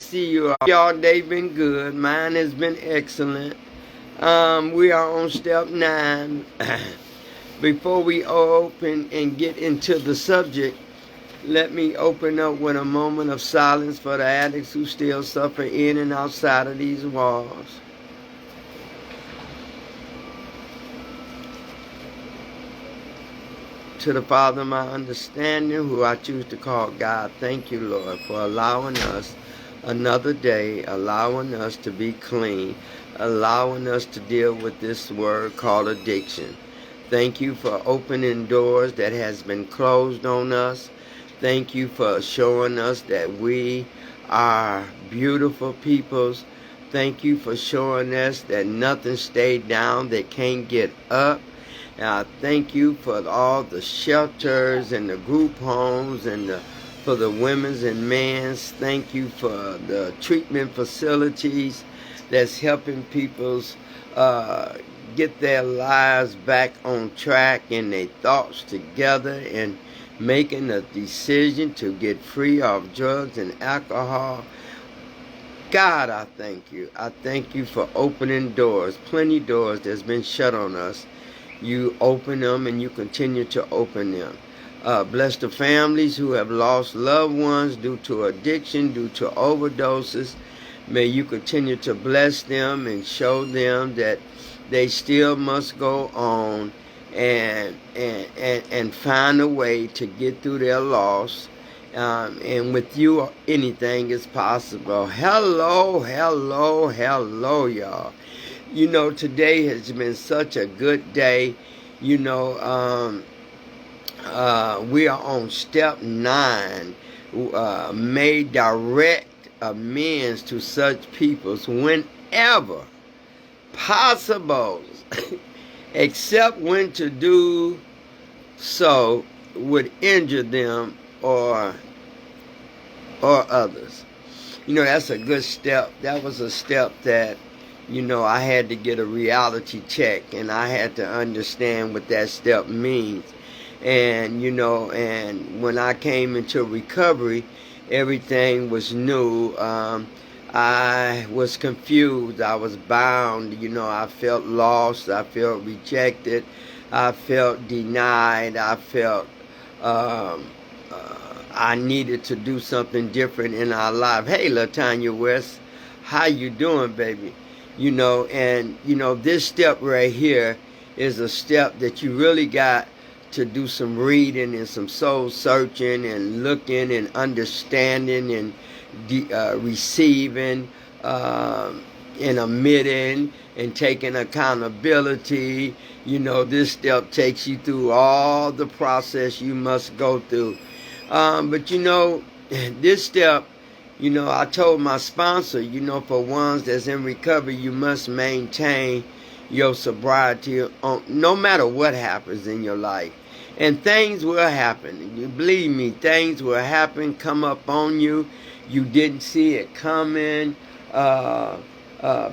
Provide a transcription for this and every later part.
See you all. Y'all day been good. Mine has been excellent. We are on step 9. Before we open and get into the subject, let me open up with a moment of silence for the addicts who still suffer in and outside of these walls. To the Father, my understanding, who I choose to call God, thank you, Lord, for allowing us another day, allowing us to be clean, allowing us to deal with this word called addiction. Thank you for opening doors that has been closed on us. Thank you for showing us that we are beautiful peoples. Thank you for showing us that nothing stayed down that can't get up. And I thank you for all the shelters and the group homes and for the women's and men's. Thank you for the treatment facilities that's helping people's get their lives back on track and their thoughts together and making a decision to get free of drugs and alcohol. God, I thank you. I thank you for opening doors, plenty doors that's been shut on us. You open them and you continue to open them. Bless the families who have lost loved ones due to addiction, due to overdoses. May you continue to bless them and show them that they still must go on and find a way to get through their loss. And with you, anything is possible. Hello, hello, hello, y'all. You know, today has been such a good day. You know, we are on step 9. May direct amends to such peoples whenever possible, except when to do so would injure them or others. You know, that's a good step. That was a step that, you know, I had to get a reality check and I had to understand what that step means. And, you know, and when I came into recovery, everything was new. I was confused. I was bound. You know, I felt lost. I felt rejected. I felt denied. I felt I needed to do something different in our life. Hey, LaTanya West, how you doing, baby? You know, and, you know, this step right here is a step that you really got to do some reading and some soul searching and looking and understanding and receiving and admitting and taking accountability. You know, this step takes you through all the process you must go through. But, you know, this step, you know, I told my sponsor, you know, for ones that's in recovery, you must maintain your sobriety on, no matter what happens in your life. And things will happen. You believe me, things will happen, come up on you. You didn't see it coming.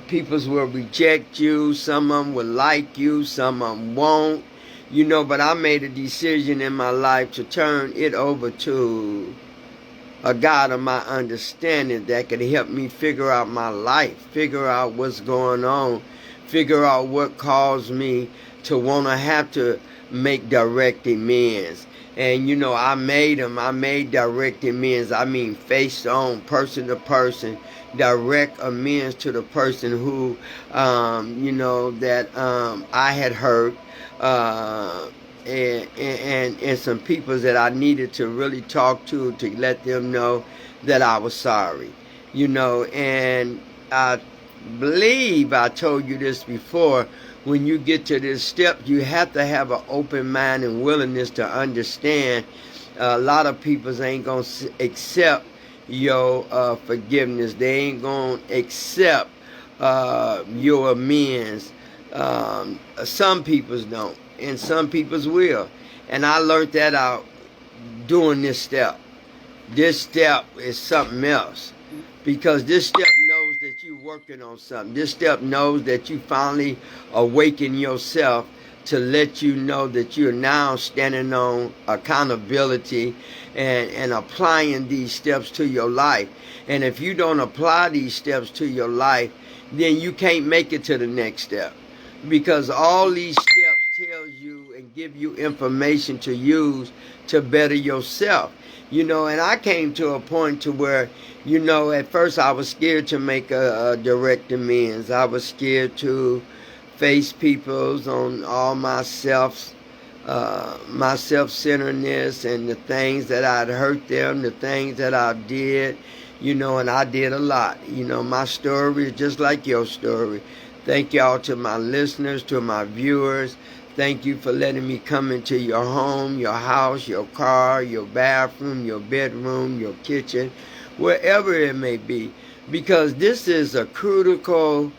People will reject you. Some of them will like you. Some of them won't. You know, but I made a decision in my life to turn it over to a God of my understanding that could help me figure out my life, figure out what's going on, figure out what caused me to want to have to make direct amends. And, you know, I made them. I made direct amends. I mean, face on, person to person, direct amends to the person who, you know, that I had hurt. And some people that I needed to really talk to let them know that I was sorry. You know, and I believe I told you this before. When you get to this step, you have to have an open mind and willingness to understand. A lot of people ain't going to accept your forgiveness. They ain't going to accept your amends. Some peoples don't, and some peoples will. And I learned that out doing this step. This step is something else. Because this step knows that you're working on something. This step knows that you finally awaken yourself to let you know that you're now standing on accountability and applying these steps to your life. And if you don't apply these steps to your life, then you can't make it to the next step, because all these steps tells you and give you information to use to better yourself. And I came to a point to where, at first I was scared to make a direct amends. I was scared to face people's on all my self-centeredness and the things that I'd hurt them, the things that I did, and I did a lot. My story is just like your story. Thank y'all to my listeners, to my viewers. Thank you for letting me come into your home, your house, your car, your bathroom, your bedroom, your kitchen, wherever it may be. Because this is a critical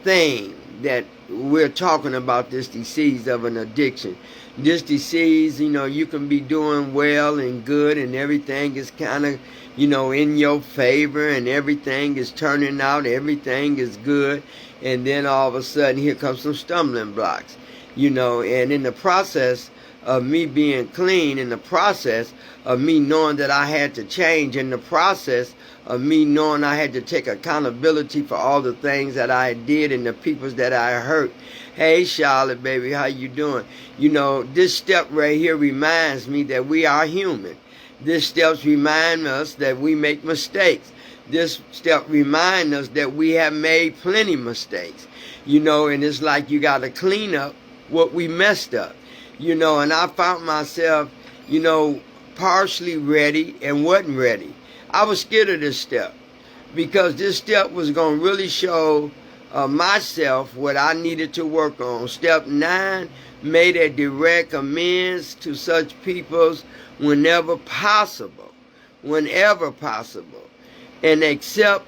thing that we're talking about, this disease of an addiction. This disease, you can be doing well and good and everything is kind of, in your favor and everything is turning out, everything is good. And then all of a sudden, here comes some stumbling blocks, and in the process of me being clean, in the process of me knowing that I had to change, in the process of me knowing I had to take accountability for all the things that I did and the people that I hurt. Hey, Charlotte, baby, how you doing? This step right here reminds me that we are human. This steps remind us that we make mistakes. This step reminds us that we have made plenty mistakes. And it's like you got to clean up what we messed up. And I found myself, partially ready and wasn't ready. I was scared of this step because this step was going to really show myself what I needed to work on. Step 9, made a direct amends to such peoples whenever possible, and accept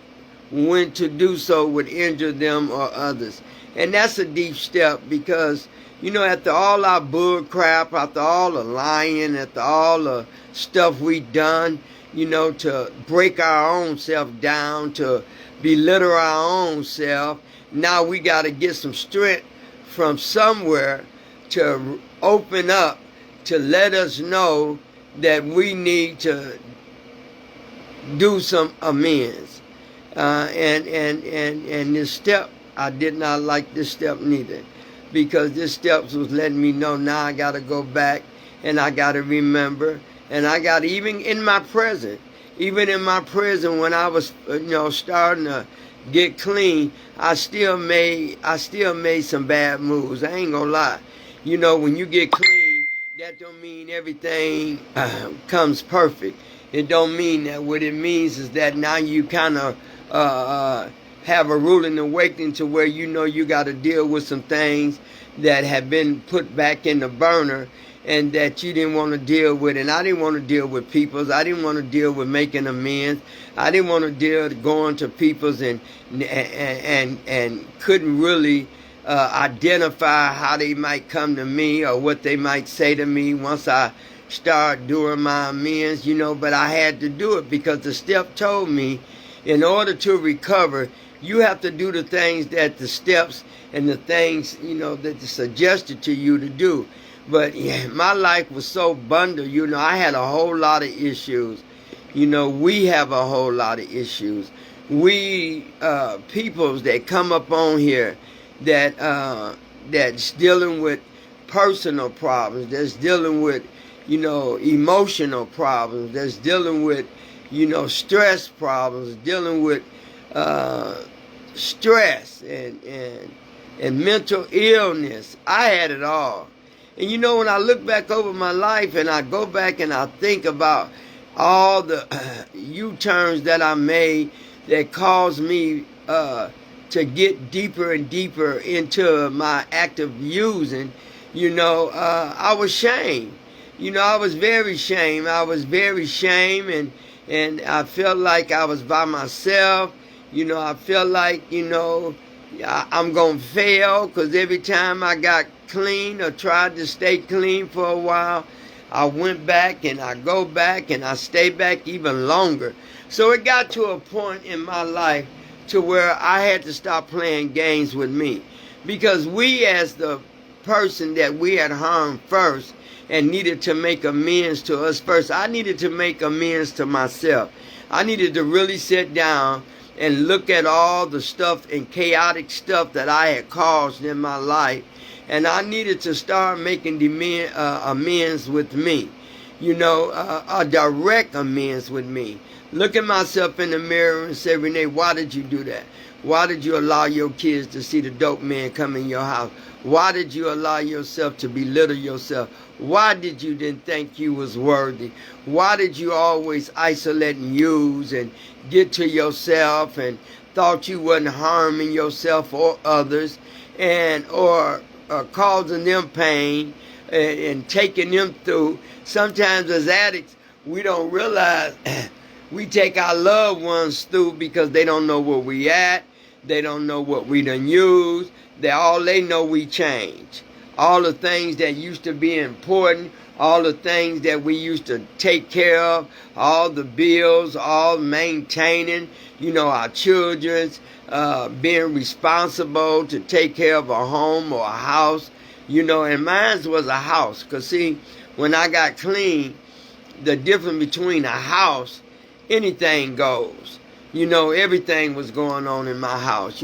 when to do so would injure them or others. And that's a deep step because, after all our bull crap, after all the lying, after all the stuff we done, to break our own self down, to belittle our own self, now we got to get some strength from somewhere to open up, to let us know that we need to do some amends. And this step, I did not like this step neither, because this step was letting me know now I got to go back and I got to remember, and I got, even in my present when I was starting to get clean, I still made some bad moves. I ain't gonna lie. When you get clean, that don't mean everything comes perfect. It don't mean that. What it means is that now you kind of have a ruling awakening to where you got to deal with some things that have been put back in the burner and that you didn't want to deal with. And I didn't want to deal with peoples. I didn't want to deal with making amends. I didn't want to deal with going to peoples and couldn't really identify how they might come to me or what they might say to me once I start doing my amends, but I had to do it because the step told me, in order to recover, you have to do the things that the steps and the things, that suggested to you to do. But my life was so bundled, I had a whole lot of issues. We have a whole lot of issues. We, peoples that come up on here that's dealing with personal problems, that's dealing with, emotional problems, that's dealing with, stress problems, dealing with stress and mental illness. I had it all. And when I look back over my life and I go back and I think about all the U-turns that I made that caused me to get deeper and deeper into my active using, I was shamed. I was very shamed. And I felt like I was by myself. I felt like, I'm going to fail, because every time I got clean or tried to stay clean for a while, I went back and I go back and I stay back even longer. So it got to a point in my life to where I had to stop playing games with me, because we as the person that we had harmed first and needed to make amends to us first. I needed to make amends to myself. I needed to really sit down and look at all the stuff and chaotic stuff that I had caused in my life. And I needed to start making amends with me. A direct amends with me. Look at myself in the mirror and say, Renee, why did you do that? Why did you allow your kids to see the dope man come in your house? Why did you allow yourself to belittle yourself? Why did you didn't think you was worthy? Why did you always isolate and use and get to yourself and thought you wasn't harming yourself or others or causing them pain and taking them through? Sometimes as addicts, we don't realize we take our loved ones through because they don't know where we at. They don't know what we done used. They know we change. All the things that used to be important, all the things that we used to take care of, all the bills, all maintaining, our children's, being responsible to take care of a home or a house, and mine was a house. Because see, when I got clean, the difference between a house, anything goes. Everything was going on in my house.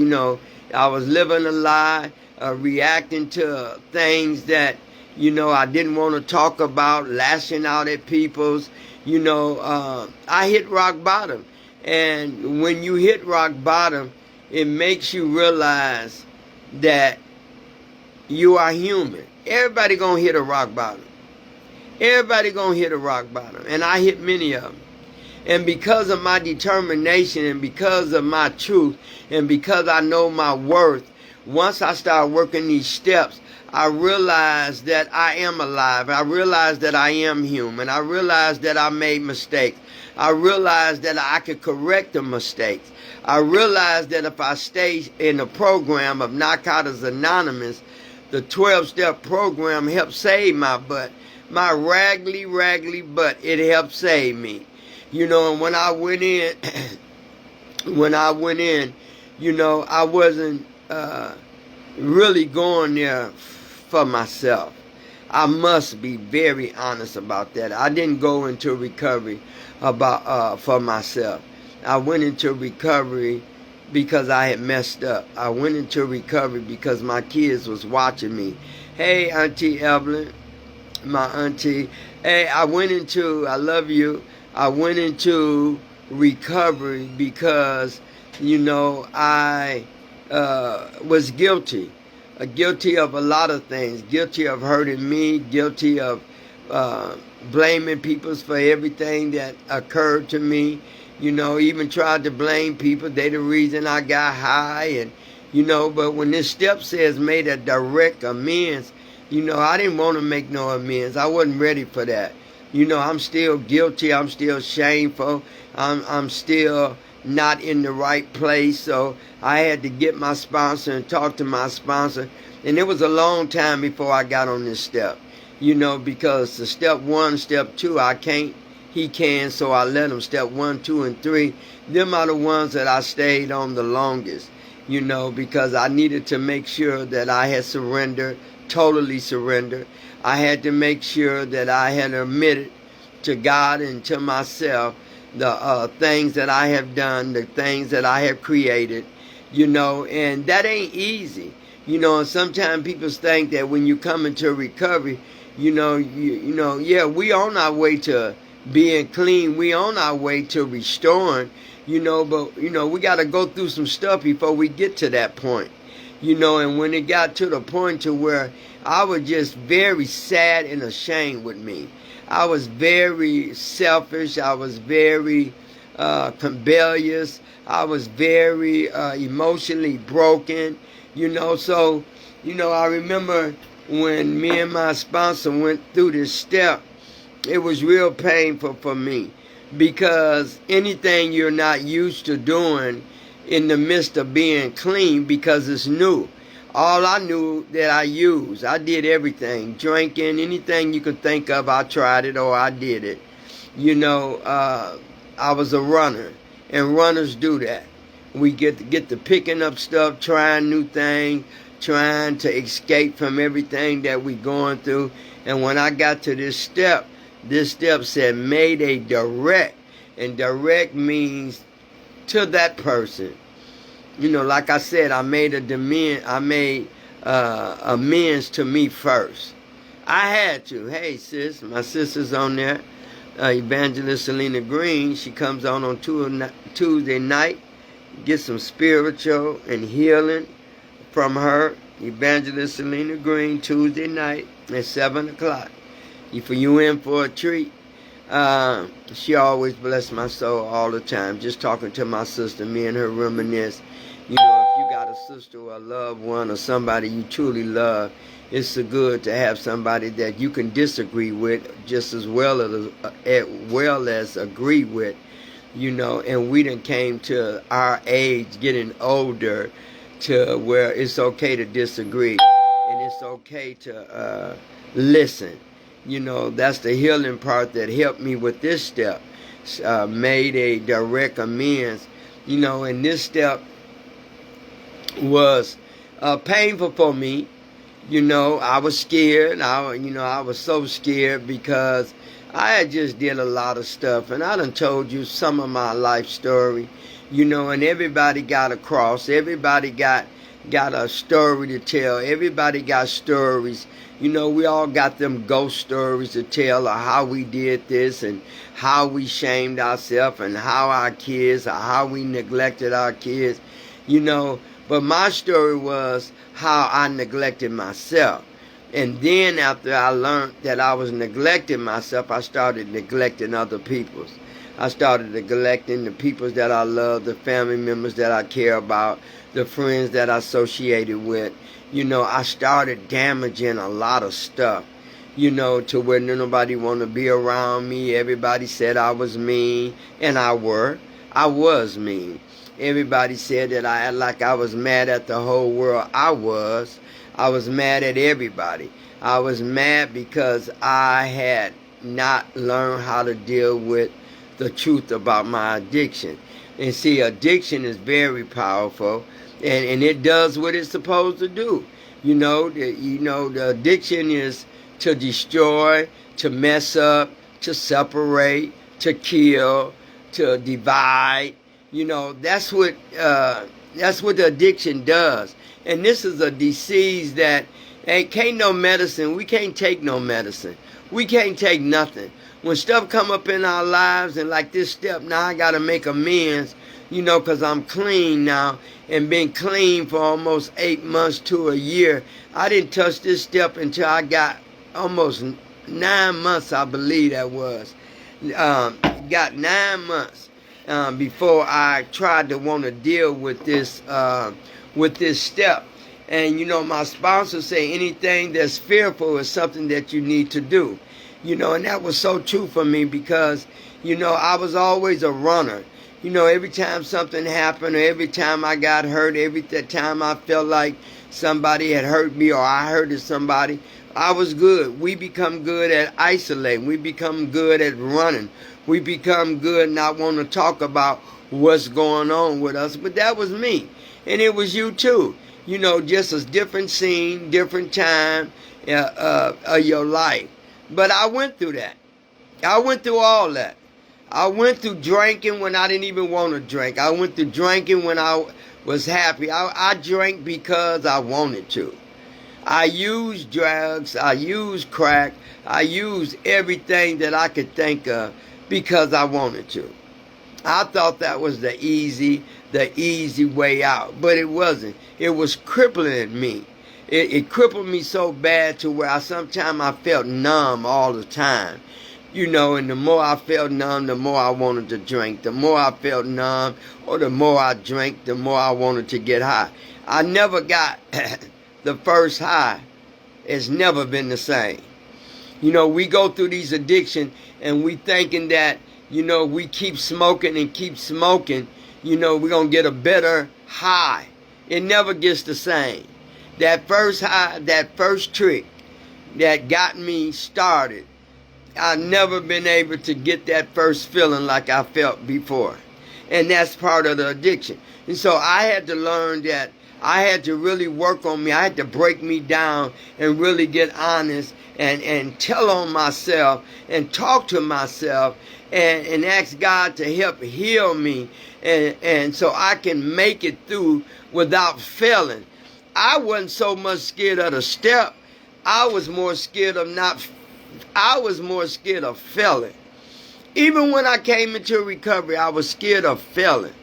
I was living a lie, reacting to things that, I didn't want to talk about, lashing out at people's. I hit rock bottom. And when you hit rock bottom, it makes you realize that you are human. Everybody gonna hit a rock bottom. Everybody gonna hit a rock bottom. And I hit many of them. And because of my determination and because of my truth and because I know my worth, once I start working these steps, I realize that I am alive. I realize that I am human. I realize that I made mistakes. I realize that I could correct the mistakes. I realize that if I stay in the program of Narcotics Anonymous, the 12-step program helped save my butt. My raggedy butt, it helped save me. And when I went in, I wasn't really going there for myself. I must be very honest about that. I didn't go into recovery for myself. I went into recovery because I had messed up. I went into recovery because my kids was watching me. Hey, Auntie Evelyn, my auntie. Hey, I love you. I went into recovery because, I was guilty. Guilty of a lot of things. Guilty of hurting me. Guilty of blaming people for everything that occurred to me. Even tried to blame people. They the reason I got high. And, but when this step says made a direct amends, I didn't want to make no amends. I wasn't ready for that. I'm still guilty. I'm still shameful. I'm still not in the right place. So I had to get my sponsor and talk to my sponsor. And it was a long time before I got on this step. Because the step 1, step 2, I can't. He can, so I let him. Step 1, 2, and 3. Them are the ones that I stayed on the longest. Because I needed to make sure that I had surrendered, totally surrendered. I had to make sure that I had admitted to God and to myself the things that I have done, the things that I have created, and that ain't easy. And sometimes people think that when you come into recovery, we on our way to being clean, we on our way to restoring, but, we got to go through some stuff before we get to that point. And when it got to the point to where I was just very sad and ashamed with me. I was very selfish. I was very rebellious. I was very emotionally broken. So, I remember when me and my sponsor went through this step, it was real painful for me because anything you're not used to doing in the midst of being clean because it's new. All I knew that I used, I did everything. Drinking, anything you could think of, I tried it or I did it. I was a runner, and runners do that. We get to picking up stuff, trying new things, trying to escape from everything that we're going through. And when I got to this step said made a direct. And direct means to that person. You know, like I said, I made amends to me first. I had to. Hey, sis, my sister's on there. Evangelist Selena Green. She comes on Tuesday night. Get some spiritual and healing from her. Evangelist Selena Green, Tuesday night at 7 o'clock. If you in for a treat. She always bless my soul all the time. Just talking to my sister, me and her reminisce. You know, if you got a sister or a loved one or somebody you truly love, it's so good to have somebody that you can disagree with just as well as agree with. You know, and we done came to our age, getting older, to where it's okay to disagree and it's okay to listen. You know, that's the healing part that helped me with this step. Made a direct amends. You know, and this step was painful for me. You know, I was scared. I was so scared because I had just did a lot of stuff, and I done told you some of my life story. You know, and everybody got a cross. Everybody got a story to tell. Everybody got stories. You know, we all got them ghost stories to tell of how we did this and how we shamed ourselves and how our kids or how we neglected our kids. You know, but my story was how I neglected myself. And then after I learned that I was neglecting myself, I started neglecting other people's. I started neglecting the people that I love, the family members that I care about, the friends that I associated with. You know, I started damaging a lot of stuff, you know, to where nobody wanted to be around me. Everybody said I was mean, and I was mean. Everybody said that I was mad at the whole world. I was mad at everybody. I was mad because I had not learned how to deal with the truth about my addiction. And see, addiction is very powerful, and it does what it's supposed to do. You know, the addiction is to destroy, to mess up, to separate, to kill, to divide. You know, that's what the addiction does. And this is a disease that can't no medicine. We can't take no medicine. We can't take nothing. When stuff come up in our lives, and like this step, now I got to make amends, you know, because I'm clean now and been clean for almost 8 months to a year. I didn't touch this step until I got almost 9 months, I believe that was. Got 9 months before I tried to want to deal with this step. And, you know, my sponsor say anything that's fearful is something that you need to do. You know, and that was so true for me because, you know, I was always a runner. You know, every time something happened or every time I got hurt, every time I felt like somebody had hurt me or I hurted somebody, I was good. We become good at isolating. We become good at running. We become good not wanting to talk about what's going on with us. But that was me. And it was you too. You know, just a different scene, different time of your life. But I went through that. I went through all that. I went through drinking when I didn't even want to drink. I went through drinking when I was happy. I drank because I wanted to. I used drugs. I used crack. I used everything that I could think of because I wanted to. I thought that was the easy way out. But it wasn't. It was crippling me. It crippled me so bad to where sometimes I felt numb all the time. You know, and the more I felt numb, the more I wanted to drink. The more I felt numb, or the more I drank, the more I wanted to get high. I never got the first high. It's never been the same. You know, we go through these addictions and we thinking that, you know, we keep smoking and keep smoking, you know, we're going to get a better high. It never gets the same. That first high, that first trick that got me started, I've never been able to get that first feeling like I felt before. And that's part of the addiction. And so I had to learn that I had to really work on me. I had to break me down and really get honest and tell on myself and talk to myself and ask God to help heal me and so I can make it through without failing. I wasn't so much scared of the step. I was more scared of failing. Even when I came into recovery, I was scared of failing.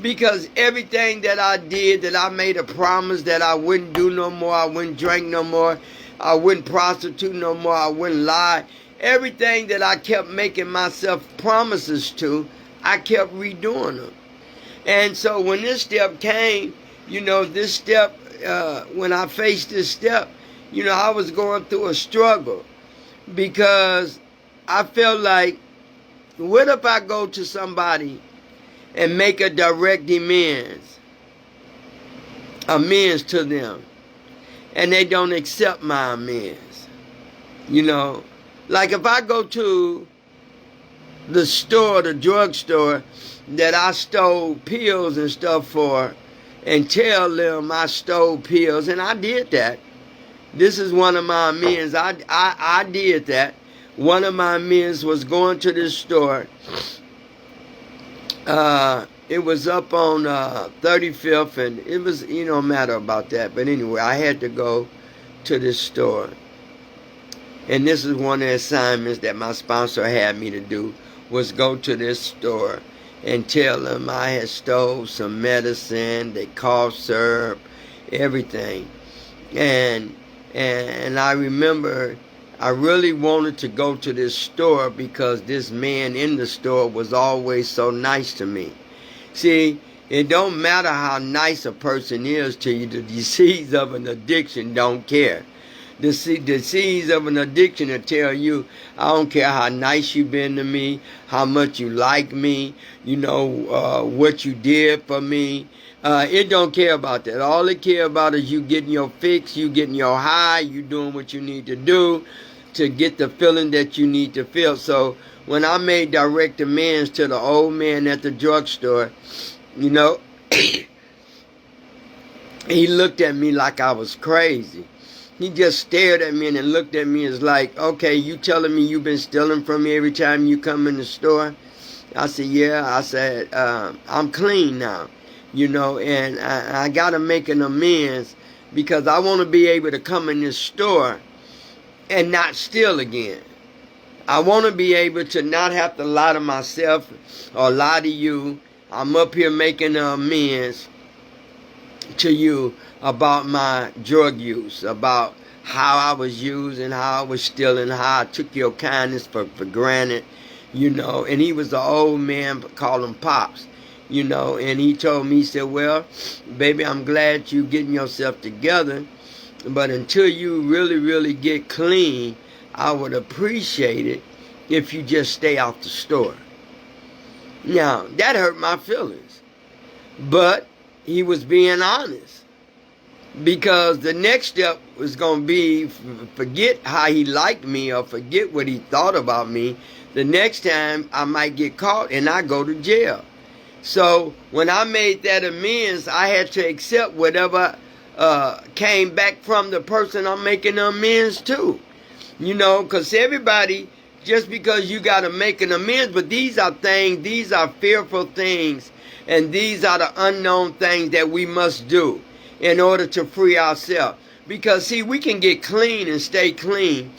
Because everything that I did, that I made a promise that I wouldn't do no more, I wouldn't drink no more, I wouldn't prostitute no more, I wouldn't lie. Everything that I kept making myself promises to, I kept redoing them. And so when this step came, this step, when I faced this step, I was going through a struggle because I felt like, what if I go to somebody and make a direct amends to them, and they don't accept my amends? Like if I go to the store, the drugstore that I stole pills and stuff for, and tell them I stole pills, and I did that. This is one of my amends. I did that. One of my amends was going to this store. It was up on 35th, and it was, matter about that. But anyway, I had to go to this store. And this is one of the assignments that my sponsor had me to do, was go to this store and tell them I had stole some medicine, they cough syrup, everything. And I remember I really wanted to go to this store because this man in the store was always so nice to me. See, it don't matter how nice a person is to you, the disease of an addiction don't care. The disease of an addiction will tell you, I don't care how nice you've been to me, how much you like me, what you did for me. It don't care about that. All it care about is you getting your fix, you getting your high, you doing what you need to do to get the feeling that you need to feel. So when I made direct amends to the old man at the drugstore, he looked at me like I was crazy. He just stared at me and then looked at me and was like, okay, you telling me you've been stealing from me every time you come in the store? I said, yeah. I said, I'm clean now, and I got to make an amends because I want to be able to come in this store and not steal again. I want to be able to not have to lie to myself or lie to you. I'm up here making amends to you about my drug use, about how I was using, how I was stealing, how I took your kindness for granted, And he was an old man, call him Pops, And he told me, he said, well, baby, I'm glad you getting yourself together, but until you really, really get clean, I would appreciate it if you just stay out the store. Now, that hurt my feelings, but he was being honest. Because the next step was going to be forget how he liked me or forget what he thought about me. The next time I might get caught and I go to jail. So when I made that amends, I had to accept whatever came back from the person I'm making the amends to. Because everybody, just because you got to make an amends, but these are fearful things, and these are the unknown things that we must do in order to free ourselves. Because see, we can get clean and stay clean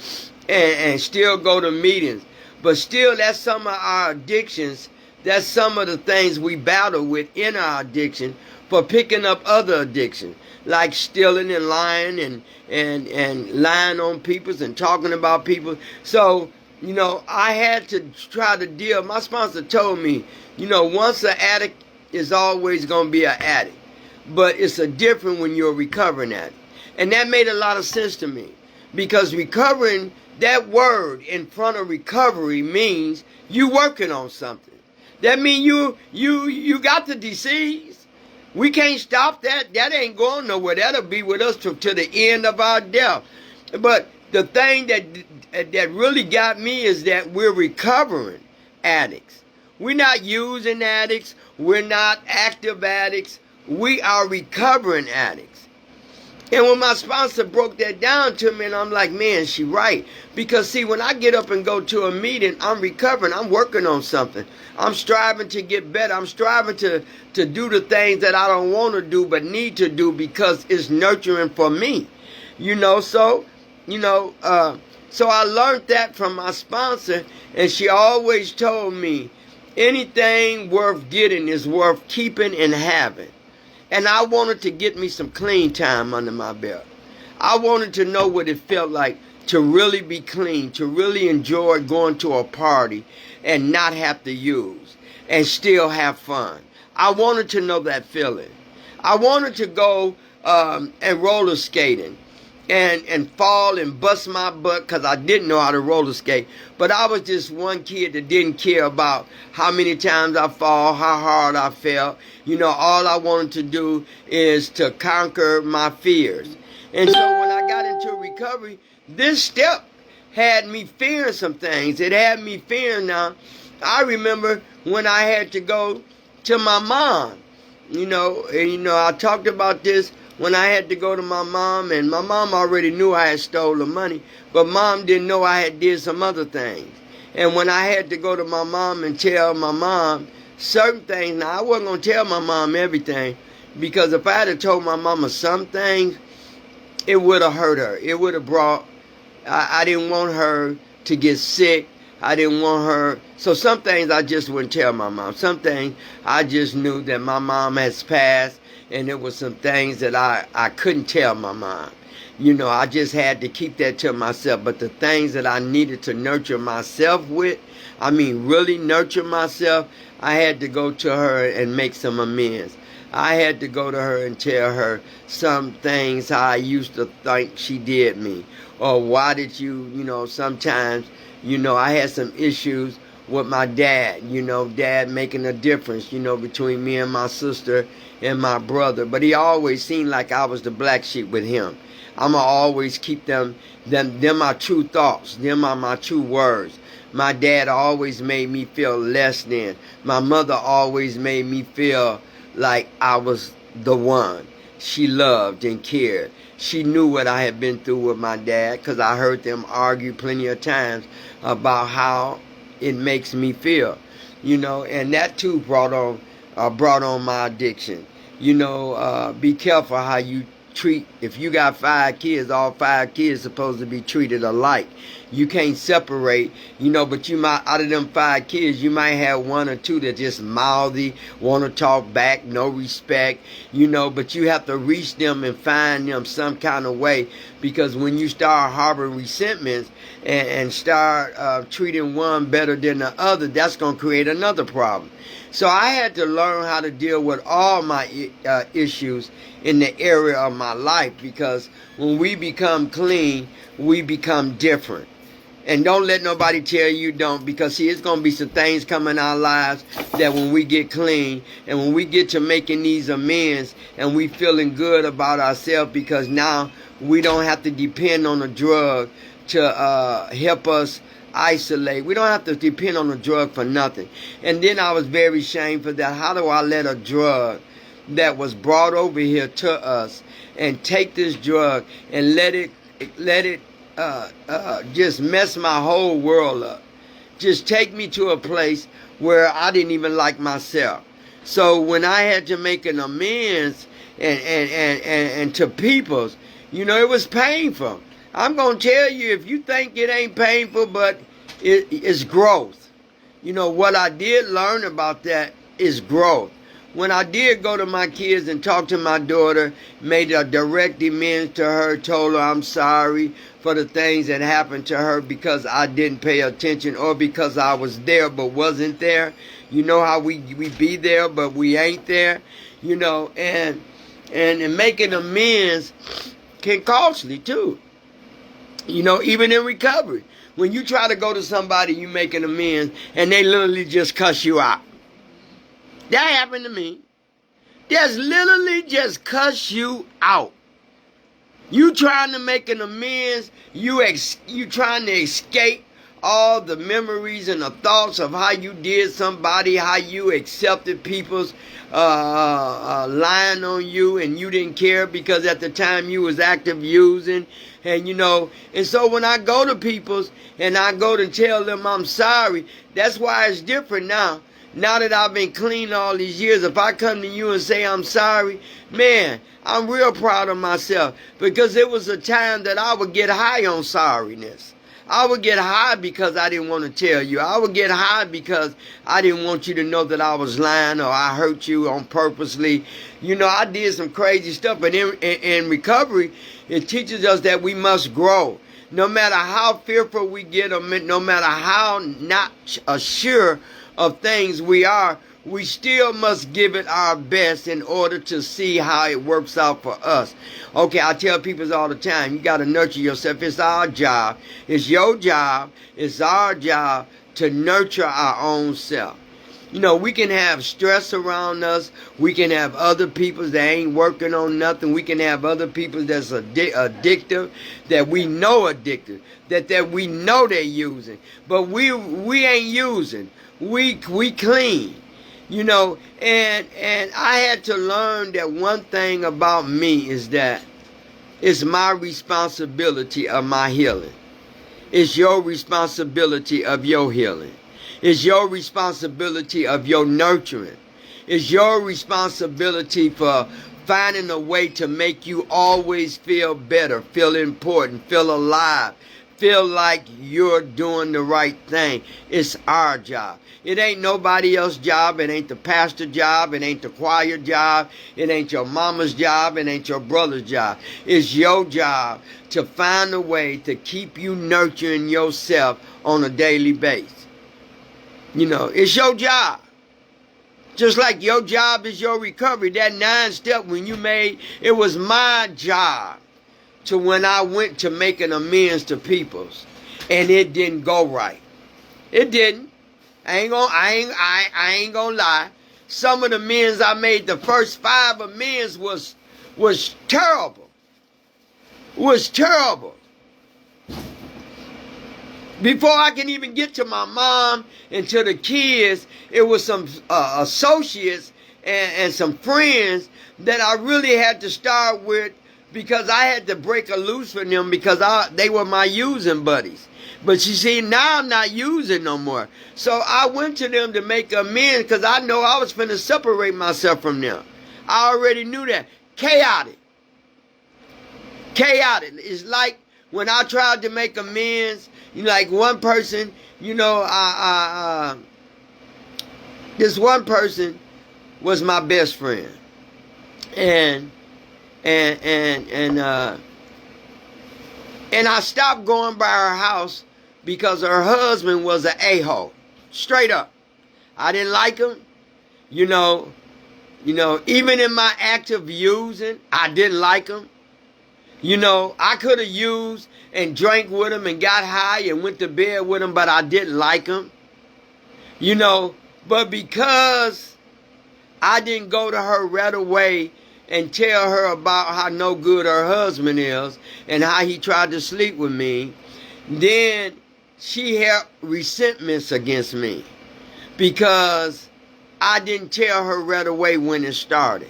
and still go to meetings. But still, that's some of our addictions. That's some of the things we battle with in our addiction for picking up other addictions. Like stealing and lying and lying on people and talking about people. So, I had to try to deal. My sponsor told me, once an addict is always going to be an addict. But it's a different when you're recovering at it. And that made a lot of sense to me. Because recovering, that word in front of recovery means you working on something. That means you got the disease. We can't stop that. That ain't going nowhere. That'll be with us to the end of our death. But the thing that really got me is that we're recovering addicts. We're not using addicts. We're not active addicts. we are recovering addicts. And when my sponsor broke that down to me, and I'm like, man, she right. Because see, when I get up and go to a meeting, I'm recovering. I'm working on something. I'm striving to get better. I'm striving to do the things that I don't want to do but need to do because it's nurturing for me. So I learned that from my sponsor, and she always told me, anything worth getting is worth keeping and having. And I wanted to get me some clean time under my belt. I wanted to know what it felt like to really be clean, to really enjoy going to a party and not have to use and still have fun. I wanted to know that feeling. I wanted to go and roller skating and fall and bust my butt because I didn't know how to roller skate. But I was just one kid that didn't care about how many times I fall, how hard I felt. All I wanted to do is to conquer my fears. And so when I got into recovery, this step had me fearing some things. It had me fearing now. I remember when I had to go to my mom, I talked about this when I had to go to my mom, and my mom already knew I had stole the money, but mom didn't know I had did some other things. And when I had to go to my mom and tell my mom certain things, now I wasn't going to tell my mom everything, because if I had told my mama some things, it would have hurt her. It would have I didn't want her to get sick. I didn't want her. So some things I just wouldn't tell my mom. Some things I just knew that my mom has passed, and there was some things that I couldn't tell my mom. I just had to keep that to myself. But the things that I needed to nurture myself with, really nurture myself, I had to go to her and make some amends. I had to go to her and tell her some things how I used to think she did me. Or why did you, sometimes, I had some issues with my dad, dad making a difference, between me and my sister and my brother. But he always seemed like I was the black sheep with him. I'm going to always keep them my true thoughts. Them are my true words. My dad always made me feel less than. My mother always made me feel like I was the one she loved and cared. She knew what I had been through with my dad, because I heard them argue plenty of times about how it makes me feel, and that too brought on my addiction. Be careful how you treat. If you got 5 kids, all 5 kids supposed to be treated alike. You can't separate, but you might, out of them 5 kids, you might have 1 or 2 that just mouthy, want to talk back, no respect, but you have to reach them and find them some kind of way, because when you start harboring resentments and start treating one better than the other, that's going to create another problem. So I had to learn how to deal with all my issues in the area of my life, because when we become clean, we become different. And don't let nobody tell you don't, because see, it's going to be some things coming in our lives that when we get clean and when we get to making these amends and we feeling good about ourselves, because now we don't have to depend on a drug to help us isolate. We don't have to depend on a drug for nothing. And then I was very shameful that how do I let a drug that was brought over here to us and take this drug and let it just mess my whole world up. Just take me to a place where I didn't even like myself. So when I had to make an amends and to people's, it was painful. I'm going to tell you, if you think it ain't painful, but it's growth. What I did learn about that is growth. When I did go to my kids and talk to my daughter, made a direct amends to her, told her I'm sorry for the things that happened to her because I didn't pay attention, or because I was there but wasn't there. You know how we be there but we ain't there, and making amends can costly too. Even in recovery. When you try to go to somebody, you make an amends, and they literally just cuss you out. That happened to me. Just literally just cuss you out. You trying to make an amends, you trying to escape all the memories and the thoughts of how you did somebody, how you accepted people's lying on you and you didn't care because at the time you was active using. And and so when I go to people's and I go to tell them I'm sorry, that's why it's different now. Now that I've been clean all these years, if I come to you and say I'm sorry, man, I'm real proud of myself, because it was a time that I would get high on sorriness. I would get high because I didn't want to tell you. I would get high because I didn't want you to know that I was lying or I hurt you on purposely. I did some crazy stuff. But in recovery, it teaches us that we must grow. No matter how fearful we get, or no matter how not sure of things we are, we still must give it our best in order to see how it works out for us. Okay, I tell people all the time, you got to nurture yourself. It's our job. It's your job. It's our job to nurture our own self. We can have stress around us. We can have other people that ain't working on nothing. We can have other people that's addictive, that we know addictive, that we know they're using. But we ain't using. We clean. And I had to learn that one thing about me is that it's my responsibility of my healing. It's your responsibility of your healing. It's your responsibility of your nurturing. It's your responsibility for finding a way to make you always feel better, feel important, feel alive, feel like you're doing the right thing. It's our job. It ain't nobody else's job. It ain't the pastor's job. It ain't the choir job. It ain't your mama's job. It ain't your brother's job. It's your job to find a way to keep you nurturing yourself on a daily basis. It's your job. Just like your job is your recovery. That 9-step when you made, it was my job to when I went to making amends to people's, and it didn't go right. It didn't. I ain't gonna lie. Some of the amends I made, the first 5 amends was terrible. Was terrible. Before I can even get to my mom and to the kids, it was some associates and some friends that I really had to start with, because I had to break a loose from them because they were my using buddies. But you see, now I'm not using no more. So I went to them to make amends because I know I was finna separate myself from them. I already knew that. Chaotic. It's like when I tried to make amends, like one person, this one person was my best friend. And I stopped going by her house because her husband was an a-hole. Straight up. I didn't like him. Even in my active using, I didn't like him. I could have used and drank with him and got high and went to bed with him, but I didn't like him. But because I didn't go to her right away and tell her about how no good her husband is and how he tried to sleep with me, then she had resentments against me because I didn't tell her right away when it started.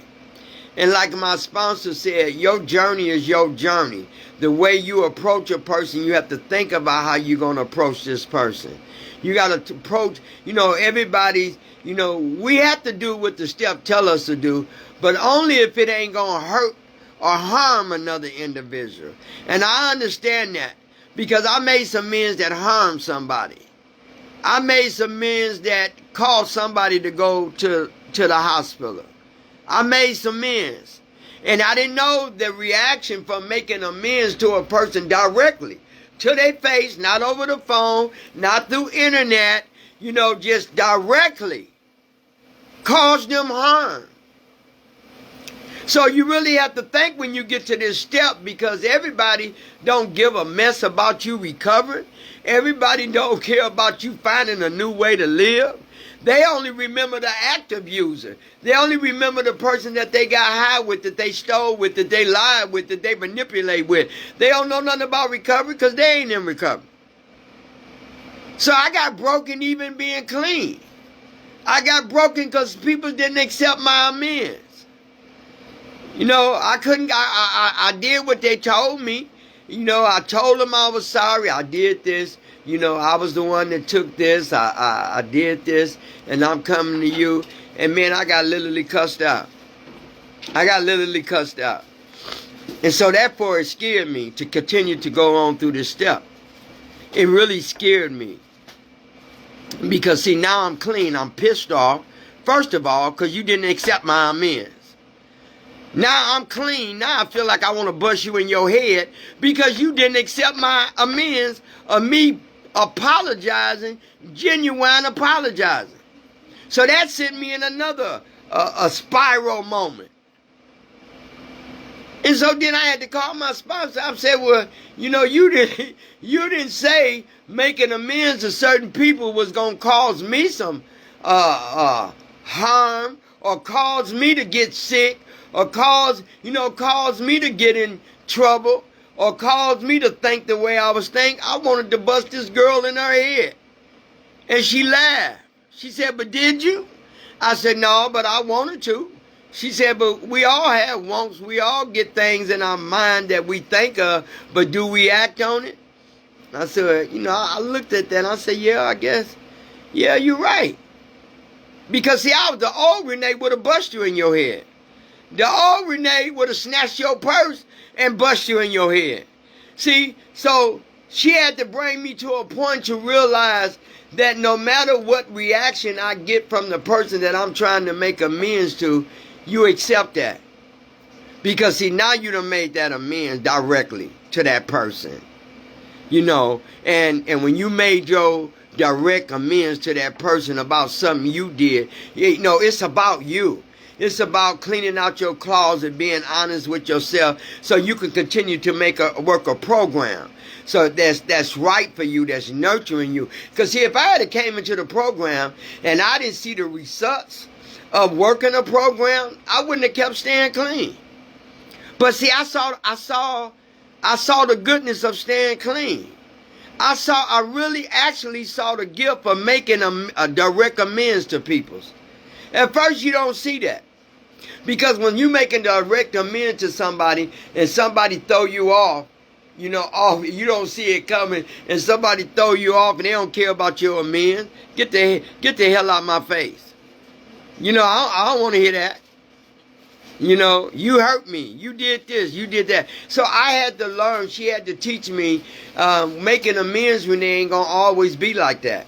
And like my sponsor said, your journey is your journey. The way you approach a person, you have to think about how you're going to approach this person. You got to approach, everybody, we have to do what the step tell us to do, but only if it ain't going to hurt or harm another individual. And I understand that because I made some amends that harmed somebody. I made some amends that caused somebody to go to the hospital. I made some amends. And I didn't know the reaction from making amends to a person directly, to their face, not over the phone, not through internet, just directly caused them harm. So you really have to think when you get to this step, because everybody don't give a mess about you recovering. Everybody don't care about you finding a new way to live. They only remember the active user. They only remember the person that they got high with, that they stole with, that they lied with, that they manipulate with. They don't know nothing about recovery because they ain't in recovery. So I got broken even being clean. I got broken because people didn't accept my amends. I couldn't, I did what they told me. I told them I was sorry. I did this. I was the one that took this. I did this. And I'm coming to you. And man, I got literally cussed out. And so therefore it scared me to continue to go on through this step. It really scared me. Because see, now I'm clean. I'm pissed off. First of all, because you didn't accept my amends. Now I'm clean. Now I feel like I want to bust you in your head because you didn't accept my amends of me apologizing, genuine apologizing. So that sent me in another a spiral moment. And so then I had to call my spouse. I said, well, you didn't say making amends to certain people was going to cause me some harm or cause me to get sick or cause me to get in trouble or cause me to think the way I was thinking. I wanted to bust this girl in her head. And she laughed. She said, but did you? I said, no, but I wanted to. She said, but we all have wants. We all get things in our mind that we think of, but do we act on it? I said, I looked at that and I said, yeah, I guess. Yeah, you're right. Because see, the old Renee would have bust you in your head. The old Renee would have snatched your purse and bust you in your head. See, so she had to bring me to a point to realize that no matter what reaction I get from the person that I'm trying to make amends to, you accept that. Because see, now you done made that amends directly to that person. And when you made your direct amends to that person about something you did, it's about you. It's about cleaning out your closet, being honest with yourself so you can continue to work a program. So that's right for you, that's nurturing you. Because see, if I had came into the program and I didn't see the results of working a program, I wouldn't have kept staying clean. But see, I saw the goodness of staying clean. I really actually saw the gift of making a direct amends to people. At first, you don't see that. Because when you making direct amends to somebody and somebody throw you off, you don't see it coming, and somebody throw you off and they don't care about your amends, get the hell out of my face. I don't want to hear that. You hurt me. You did this. You did that. So I had to learn. She had to teach me making amends when they ain't going to always be like that.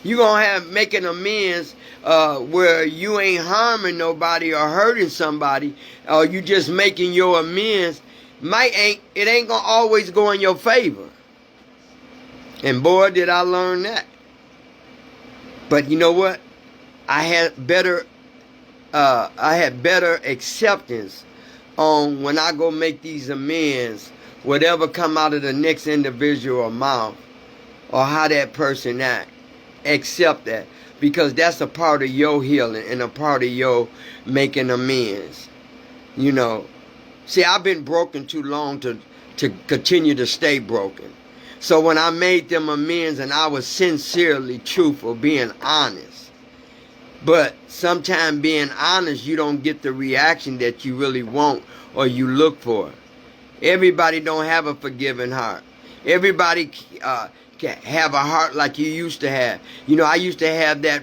You're going to have making amends where you ain't harming nobody or hurting somebody, or you just making your amends. It ain't going to always go in your favor. And boy, did I learn that. But you know what? I had better acceptance on when I go make these amends, whatever come out of the next individual mouth or how that person act. Accept that, because that's a part of your healing and a part of your making amends. See, I've been broken too long to continue to stay broken. So when I made them amends and I was sincerely truthful, being honest. But sometimes being honest, you don't get the reaction that you really want or you look for. Everybody don't have a forgiving heart. Everybody can have a heart like you used to have. I used to have that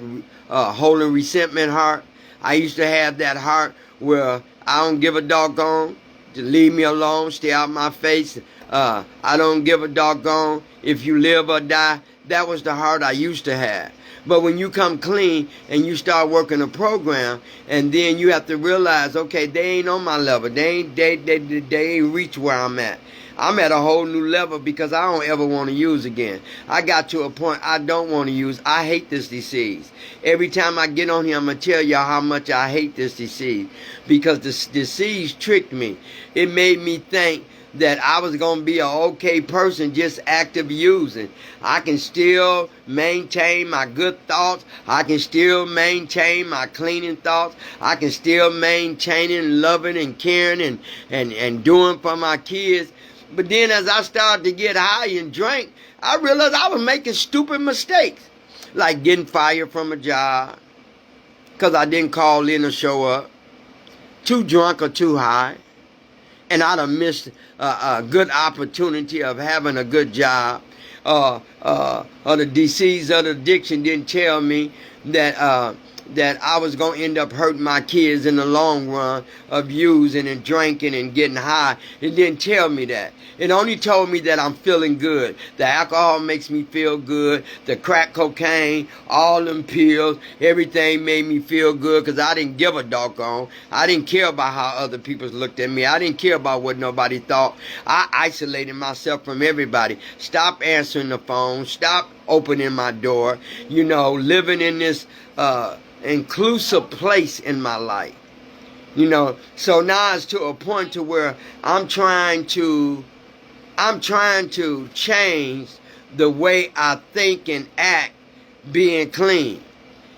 holding resentment heart. I used to have that heart where I don't give a doggone. Just leave me alone, stay out my face. I don't give a doggone if you live or die. That was the heart I used to have. But when you come clean and you start working a program, and then you have to realize, okay, they ain't on my level. They ain't reach where I'm at. I'm at a whole new level because I don't ever want to use again. I got to a point I don't want to use. I hate this disease. Every time I get on here, I'm going to tell y'all how much I hate this disease. Because this disease tricked me. It made me think that I was going to be an okay person just active using. I can still maintain my good thoughts. I can still maintain my cleaning thoughts. I can still maintain loving and caring and doing for my kids. But then as I started to get high and drink, I realized I was making stupid mistakes. Like getting fired from a job because I didn't call in or show up. Too drunk or too high. And I'd have missed a good opportunity of having a good job. Or the disease of the addiction didn't tell me that that I was going to end up hurting my kids in the long run of using and drinking and getting high. It didn't tell me that. It only told me that I'm feeling good. The alcohol makes me feel good. The crack cocaine, all them pills, everything made me feel good because I didn't give a doggone. I didn't care about how other people looked at me. I didn't care about what nobody thought. I isolated myself from everybody. Stop answering the phone. Stop opening my door. You know, living in this inclusive place in my life. You know, so now it's to a point to where I'm trying to change the way I think and act being clean.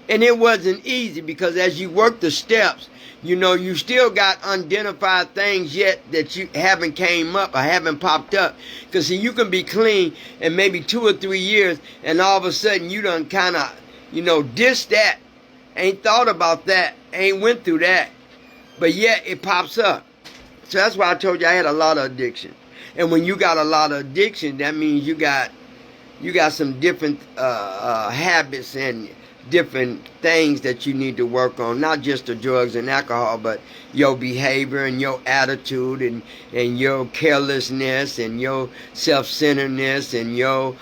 And it wasn't easy because as you work the steps, you know, you still got unidentified things yet that you haven't came up or haven't popped up. Because see, you can be clean in maybe 2 or 3 years and all of a sudden you done kind of, you know, diss that, ain't thought about that, ain't went through that. But yet it pops up. So that's why I told you I had a lot of addiction. And when you got a lot of addiction, that means you got some different habits and different things that you need to work on. Not just the drugs and alcohol, but your behavior and your attitude and your carelessness and your self-centeredness and your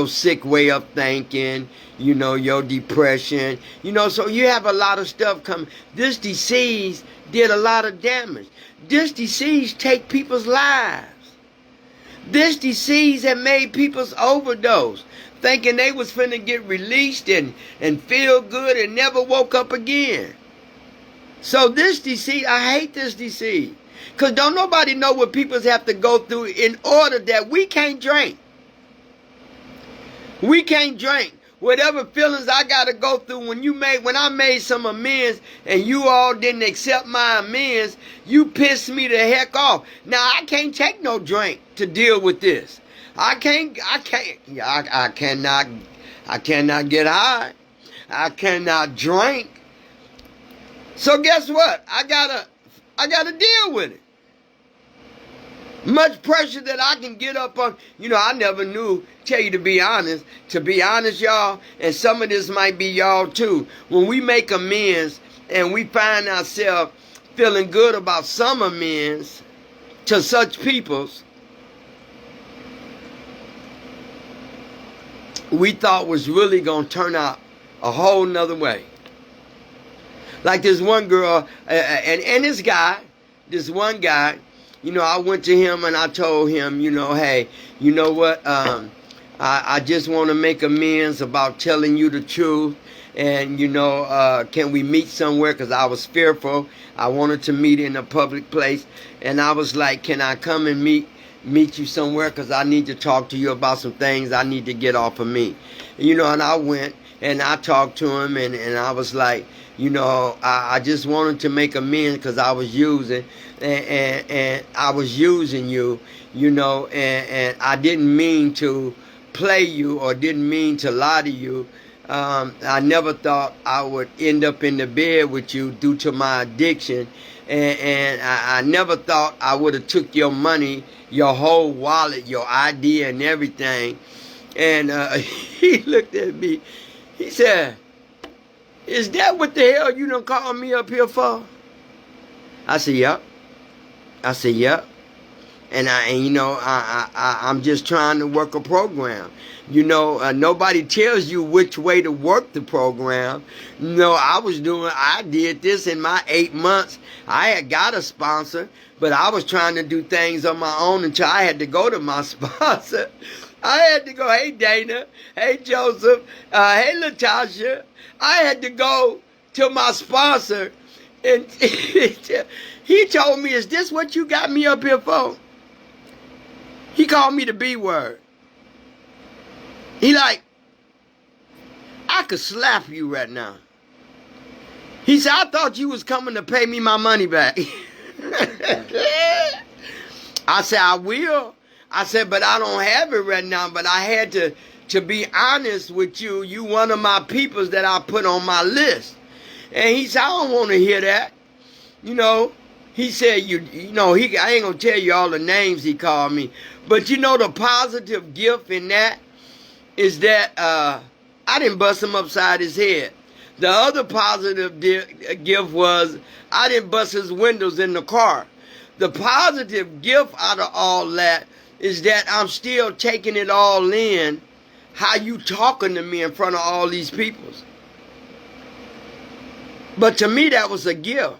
sick way of thinking, you know, your depression, you know, so you have a lot of stuff coming. This disease did a lot of damage. This disease take people's lives. This disease had made people's overdose, thinking they was finna get released and feel good and never woke up again. So this disease, I hate this disease. Because don't nobody know what people have to go through in order that we can't drink. We can't drink. Whatever feelings I got to go through when I made some amends and you all didn't accept my amends, you pissed me the heck off. Now I can't take no drink to deal with this. I cannot get high. I cannot drink. So guess what? I gotta deal with it. Much pressure that I can get up on. You know, I never knew, tell you to be honest, y'all, and some of this might be y'all too. When we make amends and we find ourselves feeling good about some amends to such peoples we thought was really going to turn out a whole nother way. Like this one girl, and this one guy, you know, I went to him and I told him, you know, hey, you know what, I just want to make amends about telling you the truth. And, you know, can we meet somewhere? Because I was fearful. I wanted to meet in a public place. And I was like, can I come and meet you somewhere? Because I need to talk to you about some things I need to get off of me. You know, and I went and I talked to him and I was like, you know, I just wanted to make amends because I was using and I was using you, you know, and I didn't mean to play you or didn't mean to lie to you. I never thought I would end up in the bed with you due to my addiction. And I never thought I would have took your money, your whole wallet, your ID and everything. And he looked at me. He said, is that what the hell you done called me up here for? I said, yep. And you know, I'm just trying to work a program. You know, nobody tells you which way to work the program. No, I did this in my 8 months. I had got a sponsor, but I was trying to do things on my own until I had to go to my sponsor. I had to go, hey Dana, hey Joseph, hey Latasha. I had to go to my sponsor and he told me, is this what you got me up here for? He called me the B word. He like, I could slap you right now. He said, I thought you was coming to pay me my money back. I said, I will. I said, but I don't have it right now. But I had to be honest with you. You one of my peoples that I put on my list. And he said, I don't want to hear that. You know, he said, I ain't going to tell you all the names he called me. But you know, the positive gift in that is that I didn't bust him upside his head. The other positive gift was I didn't bust his windows in the car. The positive gift out of all that is that I'm still taking it all in, how you talking to me in front of all these peoples. But to me, that was a gift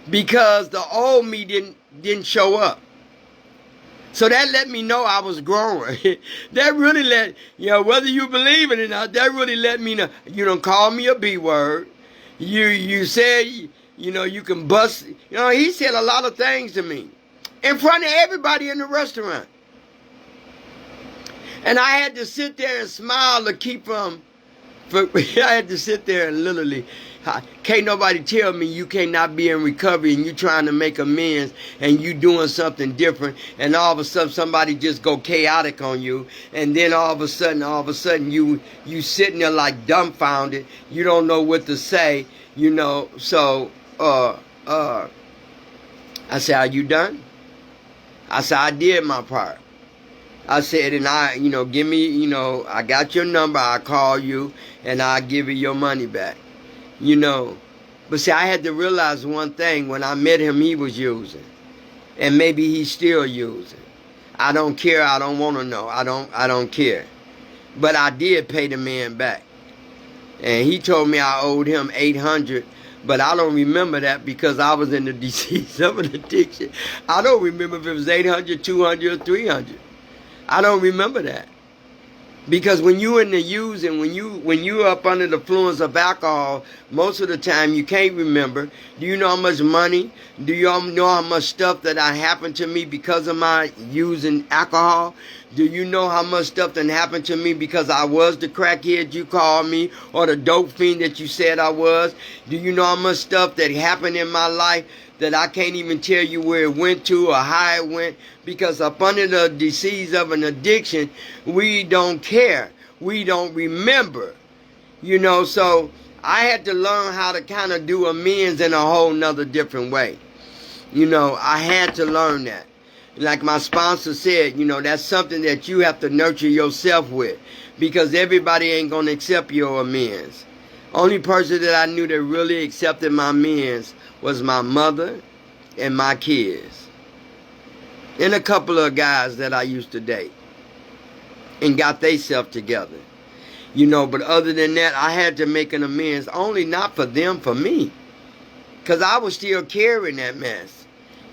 because the old me didn't show up. So that let me know I was growing. That really let, whether you believe it or not, that really let me know. You don't call me a B word. You said, you can bust. He said a lot of things to me in front of everybody in the restaurant. And I had to sit there and smile to keep from I had to sit there and literally, can't nobody tell me you cannot be in recovery and you trying to make amends and you doing something different and all of a sudden somebody just go chaotic on you and then all of a sudden you sitting there like dumbfounded. You don't know what to say, So I said, are you done? I said, I did my part. I said, and give me, I got your number, I'll call you, and I'll give you your money back. But see, I had to realize one thing. When I met him, he was using. And maybe he's still using. I don't care, I don't want to know. I don't care. But I did pay the man back. And he told me I owed him $800. But I don't remember that because I was in the disease of an addiction. I don't remember if it was $800, $200, or $300. I don't remember that. Because when you in the using, when you up under the influence of alcohol, most of the time you can't remember. Do you know how much money? Do you know how much stuff that happened to me because of my using alcohol? Do you know how much stuff that happened to me because I was the crackhead you called me or the dope fiend that you said I was? Do you know how much stuff that happened in my life that I can't even tell you where it went to or how it went? Because up under the disease of an addiction, we don't care. We don't remember. So I had to learn how to kind of do amends in a whole nother different way. I had to learn that. Like my sponsor said, that's something that you have to nurture yourself with. Because everybody ain't going to accept your amends. Only person that I knew that really accepted my amends was my mother and my kids. And a couple of guys that I used to date. And got theyself together. But other than that, I had to make an amends. Only not for them, for me. Because I was still carrying that mess.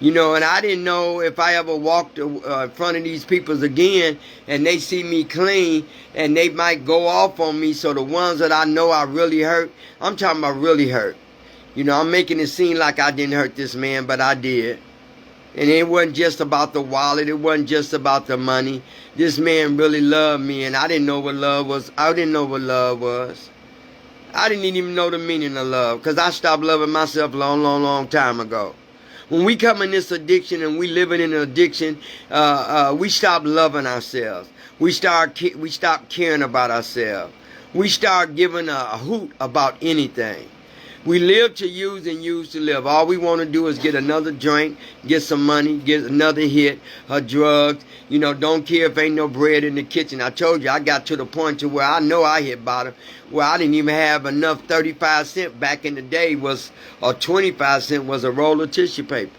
And I didn't know if I ever walked in front of these people again and they see me clean and they might go off on me. So the ones that I know I really hurt, I'm talking about really hurt. I'm making it seem like I didn't hurt this man, but I did. And it wasn't just about the wallet. It wasn't just about the money. This man really loved me, and I didn't know what love was. I didn't know what love was. I didn't even know the meaning of love because I stopped loving myself a long, long, long time ago. When we come in this addiction and we living in an addiction, we stop loving ourselves. We stop caring about ourselves. We start giving a hoot about anything. We live to use and use to live. All we want to do is get another drink, get some money, get another hit, drugs. Don't care if ain't no bread in the kitchen. I told you I got to the point to where I know I hit bottom, where I didn't even have enough 35 cents back in the day or 25 cents was a roll of tissue paper.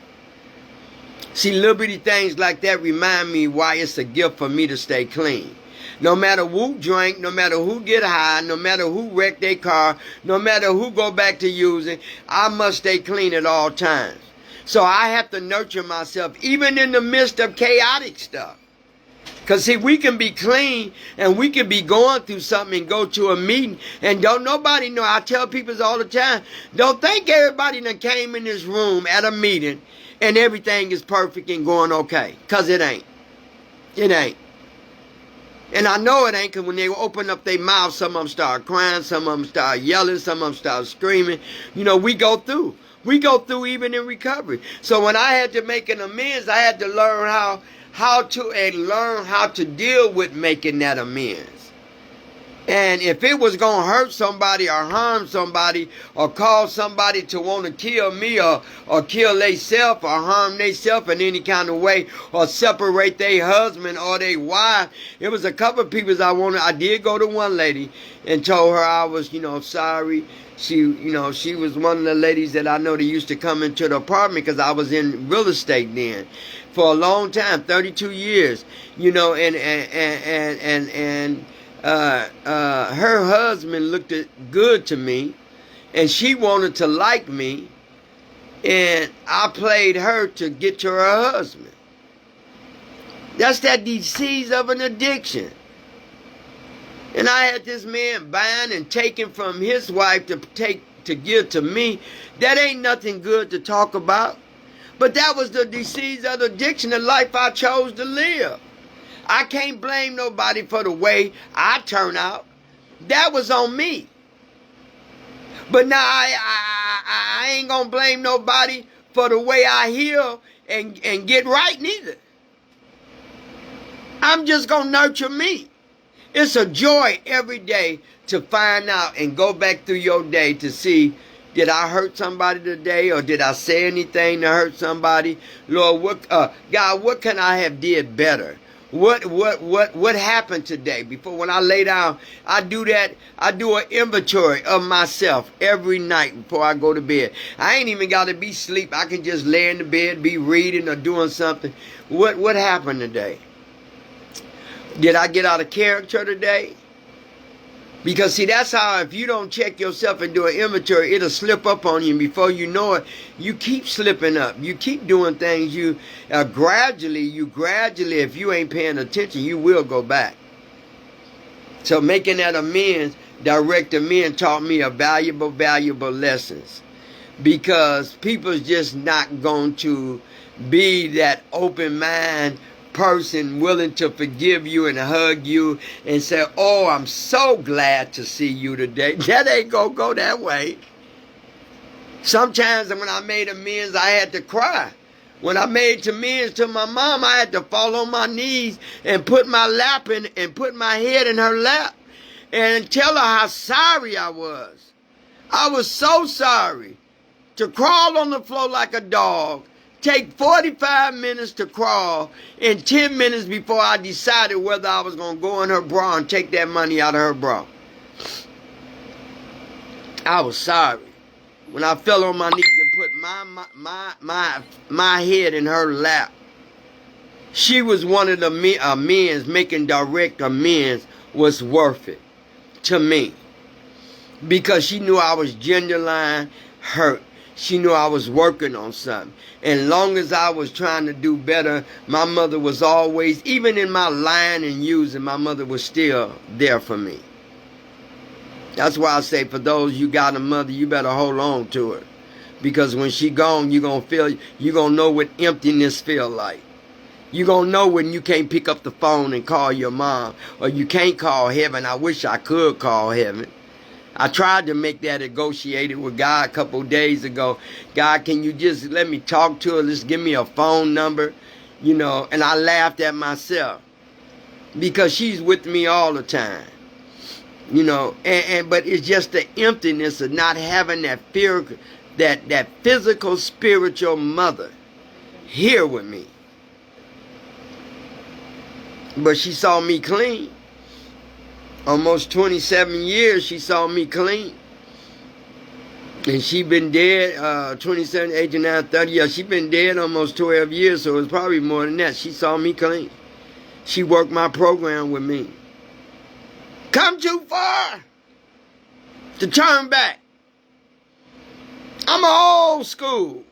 See, little bitty things like that remind me why it's a gift for me to stay clean. No matter who drink, no matter who get high, no matter who wreck their car, no matter who go back to using, I must stay clean at all times. So I have to nurture myself, even in the midst of chaotic stuff. Because see, we can be clean and we can be going through something and go to a meeting and don't nobody know. I tell people all the time, don't think everybody that came in this room at a meeting and everything is perfect and going okay. Because it ain't. It ain't. And I know it ain't because when they open up their mouth, some of them start crying, some of them start yelling, some of them start screaming. We go through. We go through even in recovery. So when I had to make an amends, I had to learn how to deal with making that amends. And if it was going to hurt somebody or harm somebody or cause somebody to want to kill me or kill themselves or harm themselves in any kind of way or separate their husband or their wife, it was a couple of people I did go to one lady and told her I was, sorry. She was one of the ladies that I know that used to come into the apartment because I was in real estate then for a long time, 32 years, her husband looked good to me and she wanted to like me, and I played her to get to her husband. That's that disease of an addiction. And I had this man buying and taking from his wife to give to me. That ain't nothing good to talk about. But that was the disease of the addiction, the life I chose to live. I can't blame nobody for the way I turn out. That was on me. But now I ain't gonna blame nobody for the way I heal and get right neither. I'm just gonna nurture me. It's a joy every day to find out and go back through your day to see, did I hurt somebody today or did I say anything to hurt somebody? Lord, God, what can I have did better? What happened today? Before, when I lay down, I do that. I do an inventory of myself every night before I go to bed. I ain't even got to be asleep. I can just lay in the bed, be reading or doing something. What happened today? Did I get out of character today? Because see, that's how, if you don't check yourself and do an inventory, it'll slip up on you. And before you know it, you keep slipping up. You keep doing things. You gradually, if you ain't paying attention, you will go back. So making that amends, direct amends, taught me a valuable lessons. Because people's just not going to be that open mind person willing to forgive you and hug you and say, oh, I'm so glad to see you today. That ain't gonna go that way. Sometimes when I made amends, I had to cry. When I made amends to my mom, I had to fall on my knees and put my lap in and put my head in her lap and tell her how sorry I was. I was so sorry. To crawl on the floor like a dog, take 45 minutes to crawl, and 10 minutes before I decided whether I was going to go in her bra and take that money out of her bra. I was sorry. When I fell on my knees and put my head in her lap, she was one of the amends, making direct amends was worth it to me. Because she knew I was genuine hurt. She knew I was working on something. And long as I was trying to do better, my mother was always, even in my lying and using, my mother was still there for me. That's why I say, for those you got a mother, you better hold on to her. Because when she gone, you're going to know what emptiness feel like. You're going to know when you can't pick up the phone and call your mom. Or you can't call heaven. I wish I could call heaven. I tried to make that negotiated with God a couple of days ago. God, can you just let me talk to her? Just give me a phone number, and I laughed at myself because she's with me all the time, but it's just the emptiness of not having that fear, that physical, spiritual mother here with me. But she saw me clean. Almost 27 years she saw me clean. And she been dead 27, 89, 30 years. She been dead almost 12 years, so it's probably more than that. She saw me clean. She worked my program with me. Come too far to turn back. I'm old school.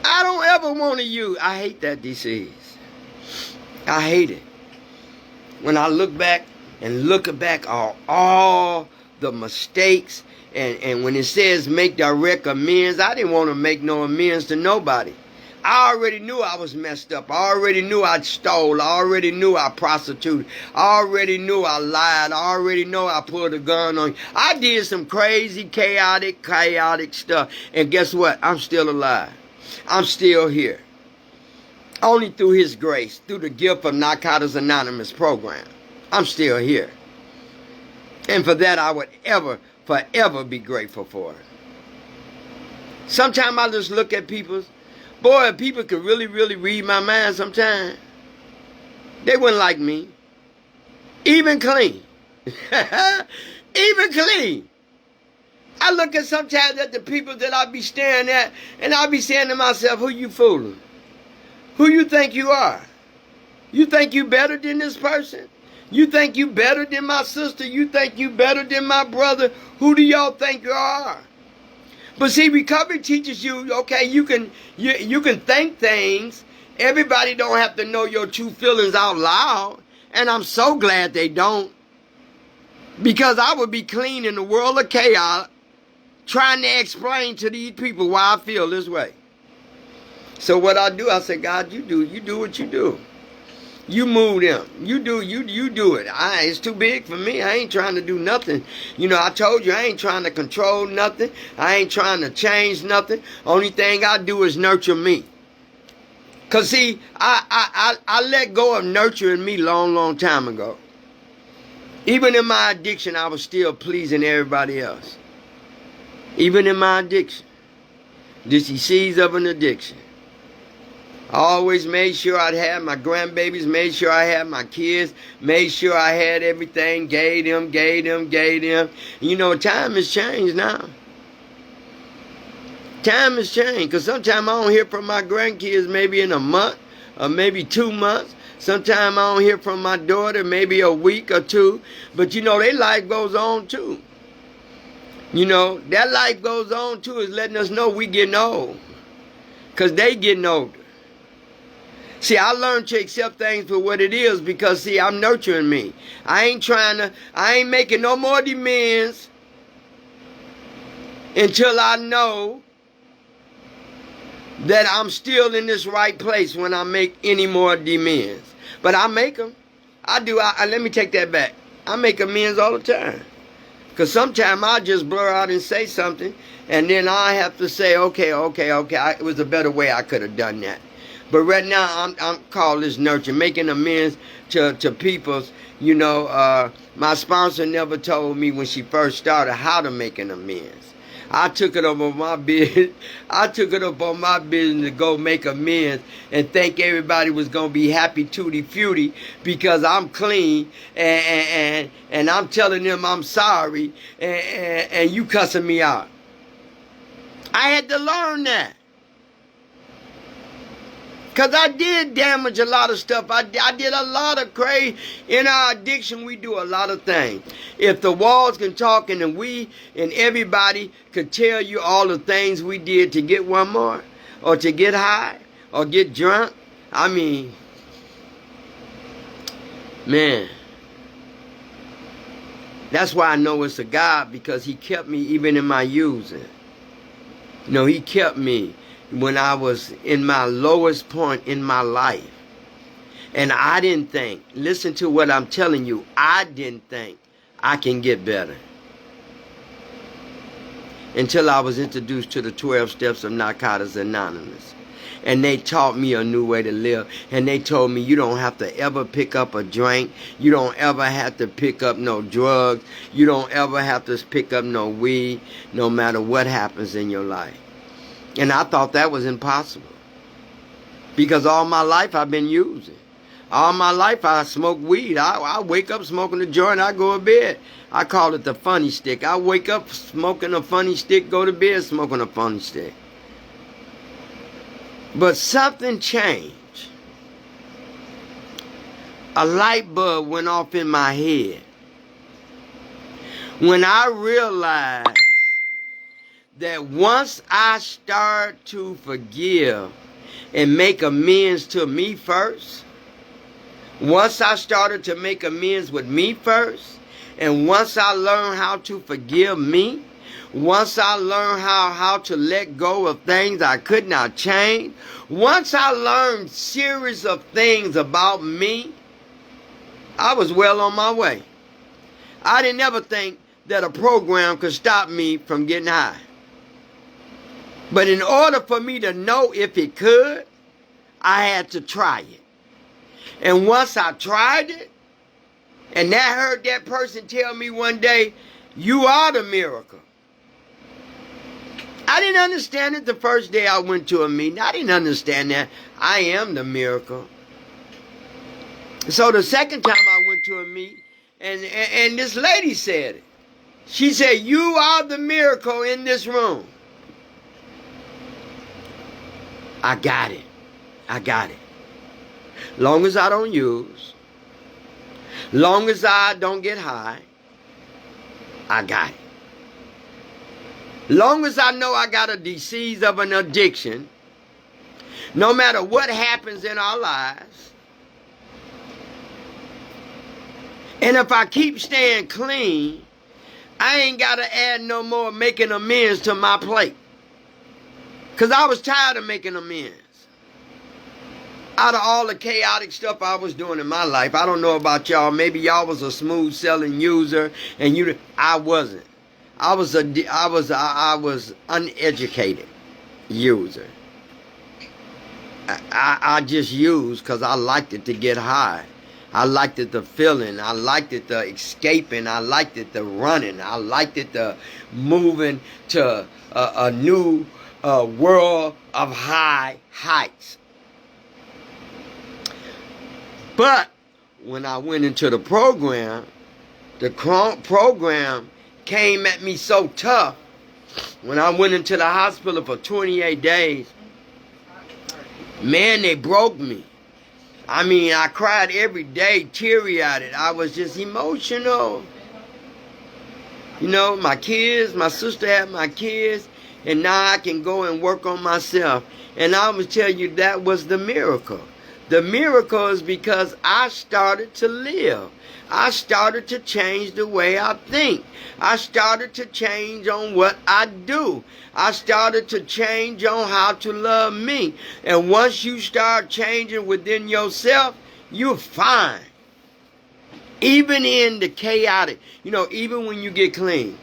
I don't ever want to use. I hate that disease. I hate it. When I look back on all the mistakes, and when it says make direct amends, I didn't want to make no amends to nobody. I already knew I was messed up. I already knew I stole. I already knew I prostituted. I already knew I lied. I already know I pulled a gun on you. I did some crazy, chaotic stuff. And guess what? I'm still alive. I'm still here. Only through His grace, through the gift of Narcotics Anonymous program. I'm still here. And for that, I would forever be grateful for it. Sometimes I just look at people. Boy, people could really read my mind sometimes. They wouldn't like me. Even clean. Even clean. I look at sometimes at the people that I be staring at, and I be saying to myself, who you fooling? Who you think you are? You think you better than this person? You think you better than my sister? You think you better than my brother? Who do y'all think you are? But see, recovery teaches you, okay, you can think things. Everybody don't have to know your true feelings out loud. And I'm so glad they don't. Because I would be clean in the world of chaos trying to explain to these people why I feel this way. So what I do, I say, God, you do what you do. You move them. You do it. It's too big for me. I ain't trying to do nothing. You know, I told you I ain't trying to control nothing. I ain't trying to change nothing. Only thing I do is nurture me. Cause see, I let go of nurturing me long time ago. Even in my addiction, I was still pleasing everybody else. Even in my addiction. This is seeds of an addiction. I always made sure I'd have my grandbabies, made sure I had my kids, made sure I had everything, gave them. You know, time has changed now. Time has changed, because sometimes I don't hear from my grandkids maybe in a month or maybe 2 months. Sometimes I don't hear from my daughter maybe a week or two. But you know, their life goes on too. You know, that life goes on too, is letting us know we getting old. Because they getting older. See, I learned to accept things for what it is because, see, I'm nurturing me. I ain't making no more demands until I know that I'm still in this right place when I make any more demands. But I make them. I do. Let me take that back. I make amends all the time. Because sometimes I just blur out and say something, and then I have to say, okay. It was a better way I could have done that. But right now, I'm called this nurture, making amends to people's, you know, my sponsor never told me when she first started how to make an amends. I took it up on my business. I took it up on my business to go make amends and think everybody was going to be happy tooty-footy because I'm clean and I'm telling them I'm sorry and you cussing me out. I had to learn that. Because I did damage a lot of stuff. I did a lot of crazy. In our addiction, we do a lot of things. If the walls can talk and we and everybody could tell you all the things we did to get one more, or to get high, or get drunk, I mean, man. That's why I know it's a God, because He kept me even in my using. You know, He kept me when I was in my lowest point in my life. And I didn't think, listen to what I'm telling you, I didn't think I can get better. Until I was introduced to the 12 steps of Narcotics Anonymous. And they taught me a new way to live. And they told me you don't have to ever pick up a drink. You don't ever have to pick up no drugs. You don't ever have to pick up no weed, no matter what happens in your life. And I thought that was impossible. Because all my life I've been using. All my life I smoke weed. I wake up smoking a joint, I go to bed. I call it the funny stick. I wake up smoking a funny stick, go to bed smoking a funny stick. But something changed. A light bulb went off in my head. When I realized that once I start to forgive and make amends to me first, once I started to make amends with me first, and once I learned how to forgive me, Once I learned how to let go of things I could not change, once I learned series of things about me, I was well on my way. I didn't ever think that a program could stop me from getting high. But in order for me to know if it could, I had to try it. And once I tried it, and I heard that person tell me one day, you are the miracle. I didn't understand it the first day I went to a meeting. I didn't understand that. I am the miracle. So the second time I went to a meeting, and this lady said it. She said, you are the miracle in this room. I got it. I got it. Long as I don't use, long as I don't get high, I got it. Long as I know I got a disease of an addiction, no matter what happens in our lives, and if I keep staying clean, I ain't got to add no more making amends to my plate. Because I was tired of making amends. Out of all the chaotic stuff I was doing in my life, I don't know about y'all. Maybe y'all was a smooth selling user, and I wasn't. I was uneducated user. I just used because I liked it to get high. I liked it the feeling. I liked it the escaping. I liked it the running. I liked it the moving to a new world of high heights. But when I went into the program came at me so tough. When I went into the hospital for 28 days, man, they broke me. I mean, I cried every day, teary-eyed. I was just emotional. You know, my kids, my sister had my kids, and now I can go and work on myself. And I would tell you that was the miracle. The miracle is because I started to live. I started to change the way I think. I started to change on what I do. I started to change on how to love me. And once you start changing within yourself, you're fine. Even in the chaotic, even when you get clean.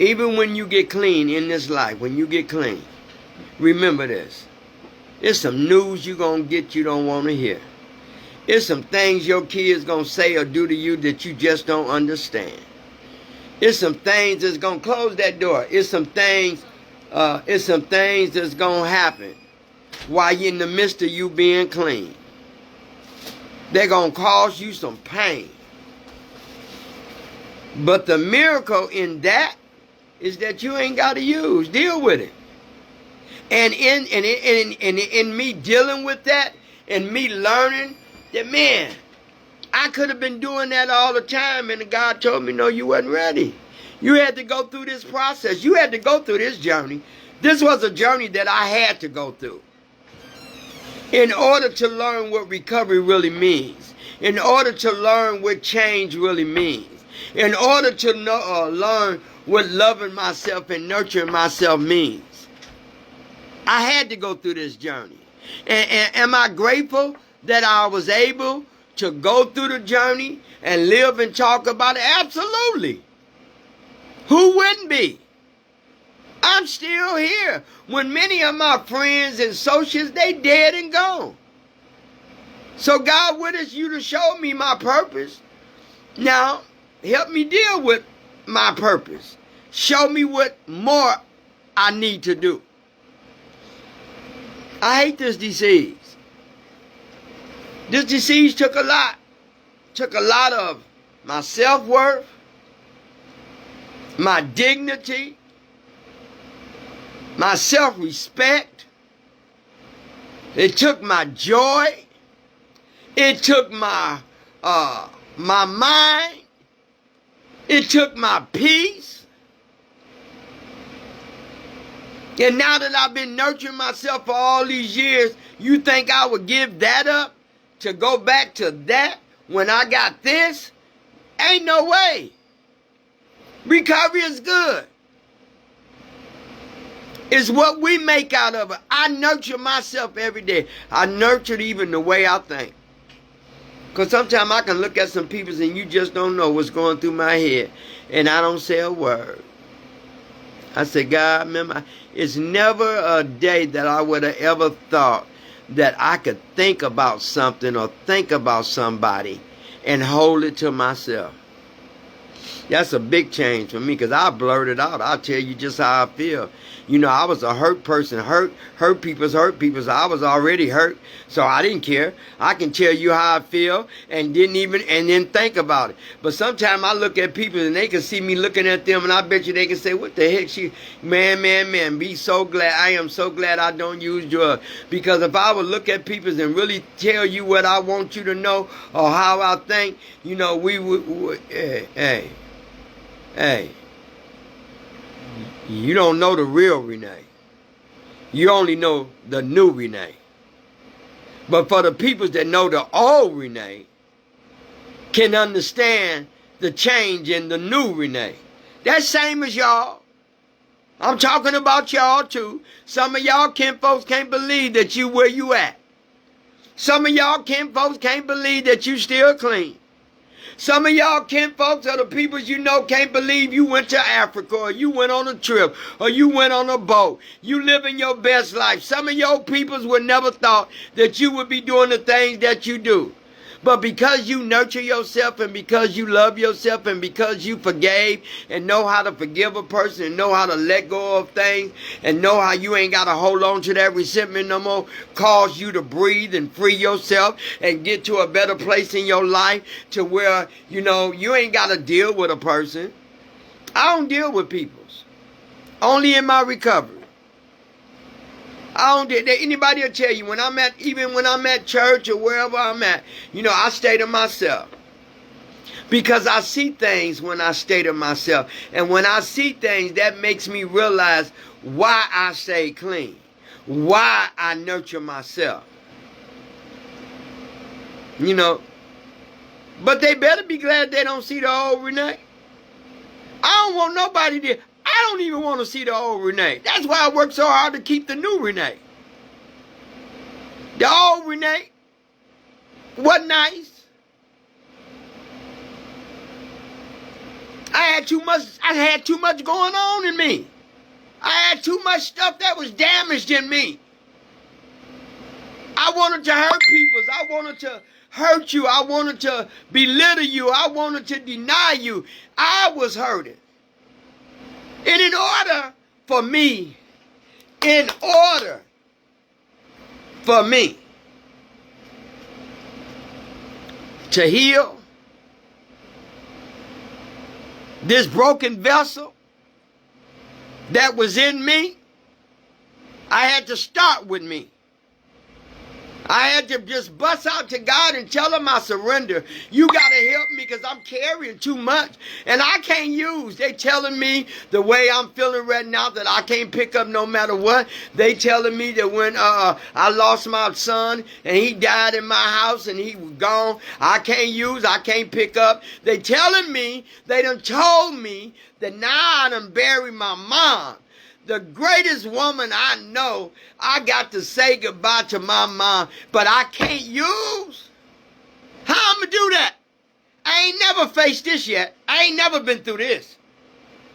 Even when you get clean in this life, when you get clean, remember this. There's some news you're going to get you don't want to hear. There's some things your kids going to say or do to you that you just don't understand. There's some things that's going to close that door. It's some things that's going to happen while you're in the midst of you being clean. They're going to cause you some pain. But the miracle in that is that you ain't got to deal with it. And in me dealing with that, and me learning that, man, I could have been doing that all the time, and God told me, no, you wasn't ready. You had to go through this process. You had to go through this journey. This was a journey that I had to go through in order to learn what recovery really means, in order to learn what change really means, in order to learn what loving myself and nurturing myself means. I had to go through this journey. And am I grateful that I was able to go through the journey and live and talk about it? Absolutely. Who wouldn't be? I'm still here. When many of my friends and associates, they dead and gone. So God wanted you to show me my purpose. Now, help me deal with my purpose. Show me what more I need to do. I hate this disease. This disease took a lot. Took a lot of my self-worth, my dignity, my self-respect. It took my joy. It took my mind. It took my peace. And now that I've been nurturing myself for all these years, you think I would give that up to go back to that when I got this? Ain't no way. Recovery is good. It's what we make out of it. I nurture myself every day. I nurture even the way I think. Because sometimes I can look at some people and you just don't know what's going through my head. And I don't say a word. I say, God, remember, it's never a day that I would have ever thought that I could think about something or think about somebody and hold it to myself. That's a big change for me because I blurt it out. I'll tell you just how I feel. You know, I was a hurt person. Hurt people's hurt people. So I was already hurt. So I didn't care. I can tell you how I feel and then think about it. But sometimes I look at people and they can see me looking at them and I bet you they can say, what the heck? Man, be so glad. I am so glad I don't use drugs. Because if I would look at people and really tell you what I want you to know or how I think, you know, we would, hey, you don't know the real Renee. You only know the new Renee. But for the people that know the old Renee, can understand the change in the new Renee. That's same as y'all. I'm talking about y'all too. Some of y'all folks can't believe that you where you at. Some of y'all folks can't believe that you still clean. Some of y'all folks are the people you know can't believe you went to Africa or you went on a trip or you went on a boat. You living your best life. Some of your peoples would never thought that you would be doing the things that you do. But because you nurture yourself and because you love yourself and because you forgave and know how to forgive a person and know how to let go of things and know how you ain't got to hold on to that resentment no more, cause you to breathe and free yourself and get to a better place in your life to where, you know, you ain't got to deal with a person. I don't deal with peoples. Only in my recovery. Anybody will tell you even when I'm at church or wherever I'm at, you know, I stay to myself. Because I see things when I stay to myself. And when I see things, that makes me realize why I stay clean. Why I nurture myself. You know. But they better be glad they don't see the old Renee. I don't want nobody to. I don't even want to see the old Renee. That's why I work so hard to keep the new Renee. The old Renee wasn't nice. I had too much going on in me. I had too much stuff that was damaged in me. I wanted to hurt people. I wanted to hurt you. I wanted to belittle you. I wanted to deny you. I was hurting. And in order for me to heal this broken vessel that was in me, I had to start with me. I had to just bust out to God and tell him I surrender. You got to help me because I'm carrying too much. And I can't use. They telling me the way I'm feeling right now that I can't pick up no matter what. They telling me that when I lost my son and he died in my house and he was gone, I can't use, I can't pick up. They telling me, they done told me that now I done buried my mom. The greatest woman I know, I got to say goodbye to my mom, but I can't use. How I'm going to do that? I ain't never faced this yet. I ain't never been through this.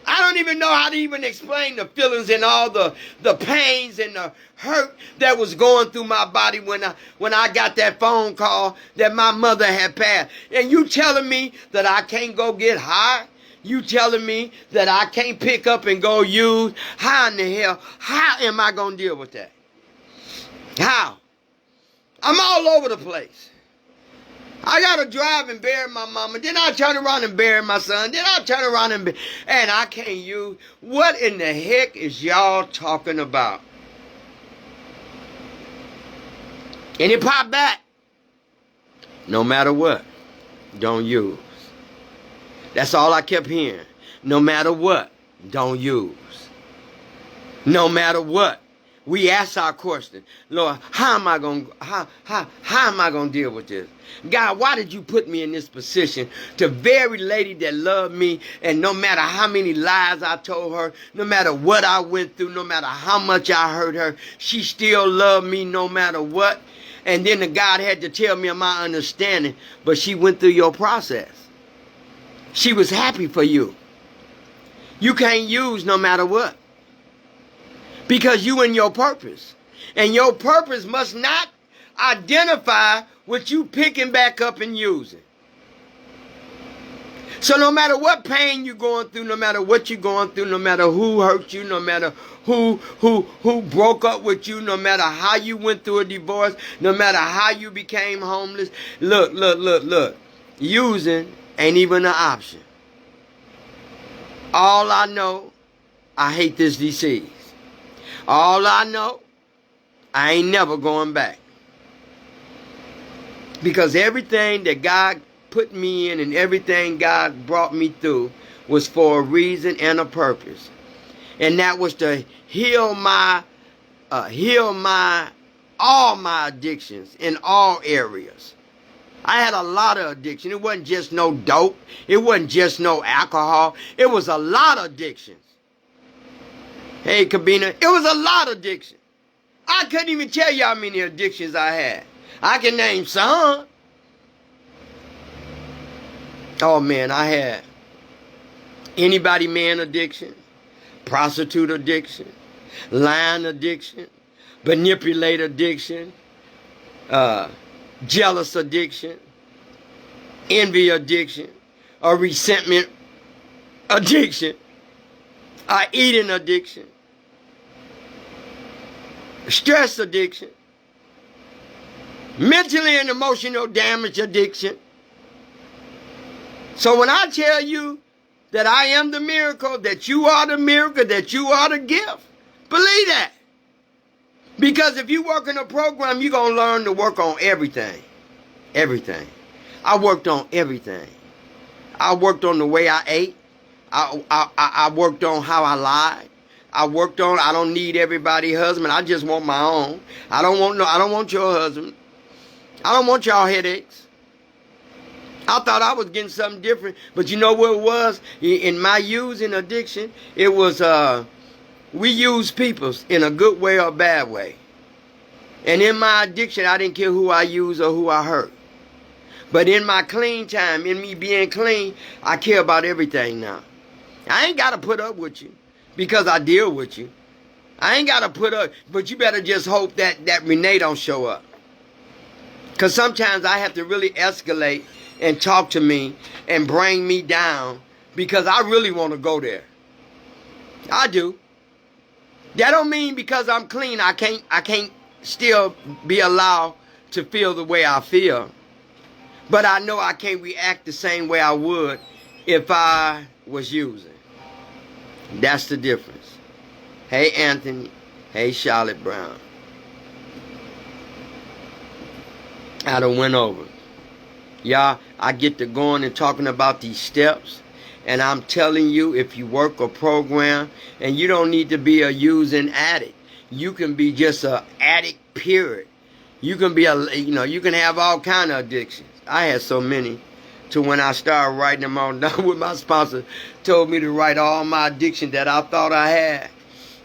I don't even know how to even explain the feelings and all the pains and the hurt that was going through my body when I got that phone call that my mother had passed. And you telling me that I can't go get high? You telling me that I can't pick up and go use? How in the hell? How am I going to deal with that? How? I'm all over the place. I got to drive and bury my mama. Then I turn around and bury my son. Then I turn around and I can't use. What in the heck is y'all talking about? And it popped back. No matter what, don't use. That's all I kept hearing. No matter what, don't use. No matter what, we ask our question, Lord, how am I going to deal with this? God, why did you put me in this position to very lady that loved me, and no matter how many lies I told her, no matter what I went through, no matter how much I hurt her, she still loved me no matter what. And then the God had to tell me my understanding, but she went through your process. She was happy for you. You can't use no matter what. Because you in your purpose. And your purpose must not identify what you picking back up and using. So no matter what pain you're going through, no matter what you're going through, no matter who hurt you, no matter who broke up with you, no matter how you went through a divorce, no matter how you became homeless, look. Using ain't even an option. All I know, I hate this disease. All I know, I ain't never going back. Because everything that God put me in and everything God brought me through was for a reason and a purpose. And that was to heal all my addictions in all areas. I had a lot of addiction. It wasn't just no dope. It wasn't just no alcohol. It was a lot of addictions. Hey, Kabina, it was a lot of addiction. I couldn't even tell you how many addictions I had. I can name some. Oh, man, I had anybody man addiction, prostitute addiction, lying addiction, manipulate addiction, jealous addiction, envy addiction, a resentment addiction, a eating addiction, stress addiction, mentally and emotional damage addiction. So when I tell you that I am the miracle, that you are the miracle, that you are the gift, believe that. Because if you work in a program, you're going to learn to work on everything. Everything. I worked on everything. I worked on the way I ate. I worked on how I lied. I worked on, I don't need everybody's husband. I just want my own. I don't want your husband. I don't want y'all headaches. I thought I was getting something different. But you know what it was? In my using addiction, it was, we use people in a good way or a bad way. And in my addiction, I didn't care who I used or who I hurt. But in my clean time, in me being clean, I care about everything now. I ain't got to put up with you because I deal with you. I ain't got to put up, but you better just hope that Renee don't show up. Because sometimes I have to really escalate and talk to me and bring me down because I really want to go there. I do. That don't mean because I'm clean, I can't still be allowed to feel the way I feel. But I know I can't react the same way I would if I was using. That's the difference. Hey, Anthony. Hey, Charlotte Brown. I done went over. Y'all, I get to going and talking about these steps. And I'm telling you, if you work a program, and you don't need to be a using addict. You can be just an addict, period. You can be you can have all kind of addictions. I had so many. To when I started writing them all down with my sponsor, told me to write all my addiction that I thought I had.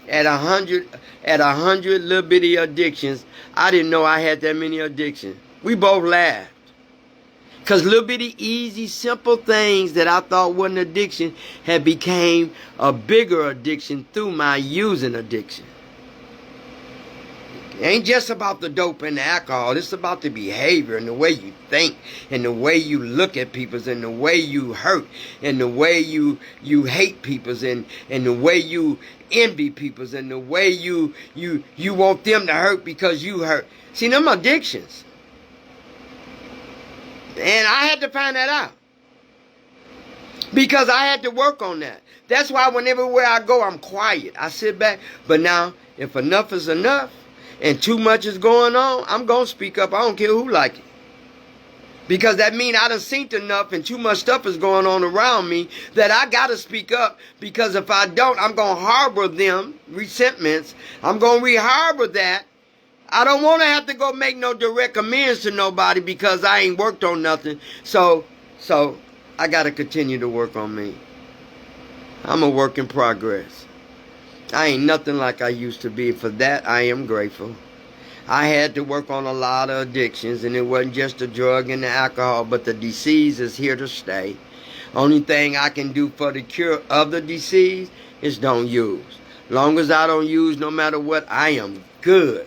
At 100 little bitty addictions, I didn't know I had that many addictions. We both laughed. Because little bitty, easy, simple things that I thought wasn't addiction had became a bigger addiction through my using addiction. It ain't just about the dope and the alcohol. It's about the behavior and the way you think and the way you look at people and the way you hurt and the way you hate people and the way you envy people and the way you want them to hurt because you hurt. See, them addictions. And I had to find that out. Because I had to work on that. That's why whenever I go, I'm quiet. I sit back. But now, if enough is enough, and too much is going on, I'm going to speak up. I don't care who like it. Because that means I done seen enough and too much stuff is going on around me that I got to speak up. Because if I don't, I'm going to harbor them resentments. I'm going to re-harbor that. I don't want to have to go make no direct amends to nobody because I ain't worked on nothing. So I got to continue to work on me. I'm a work in progress. I ain't nothing like I used to be. For that, I am grateful. I had to work on a lot of addictions, and it wasn't just the drug and the alcohol, but the disease is here to stay. Only thing I can do for the cure of the disease is don't use. Long as I don't use, no matter what, I am good.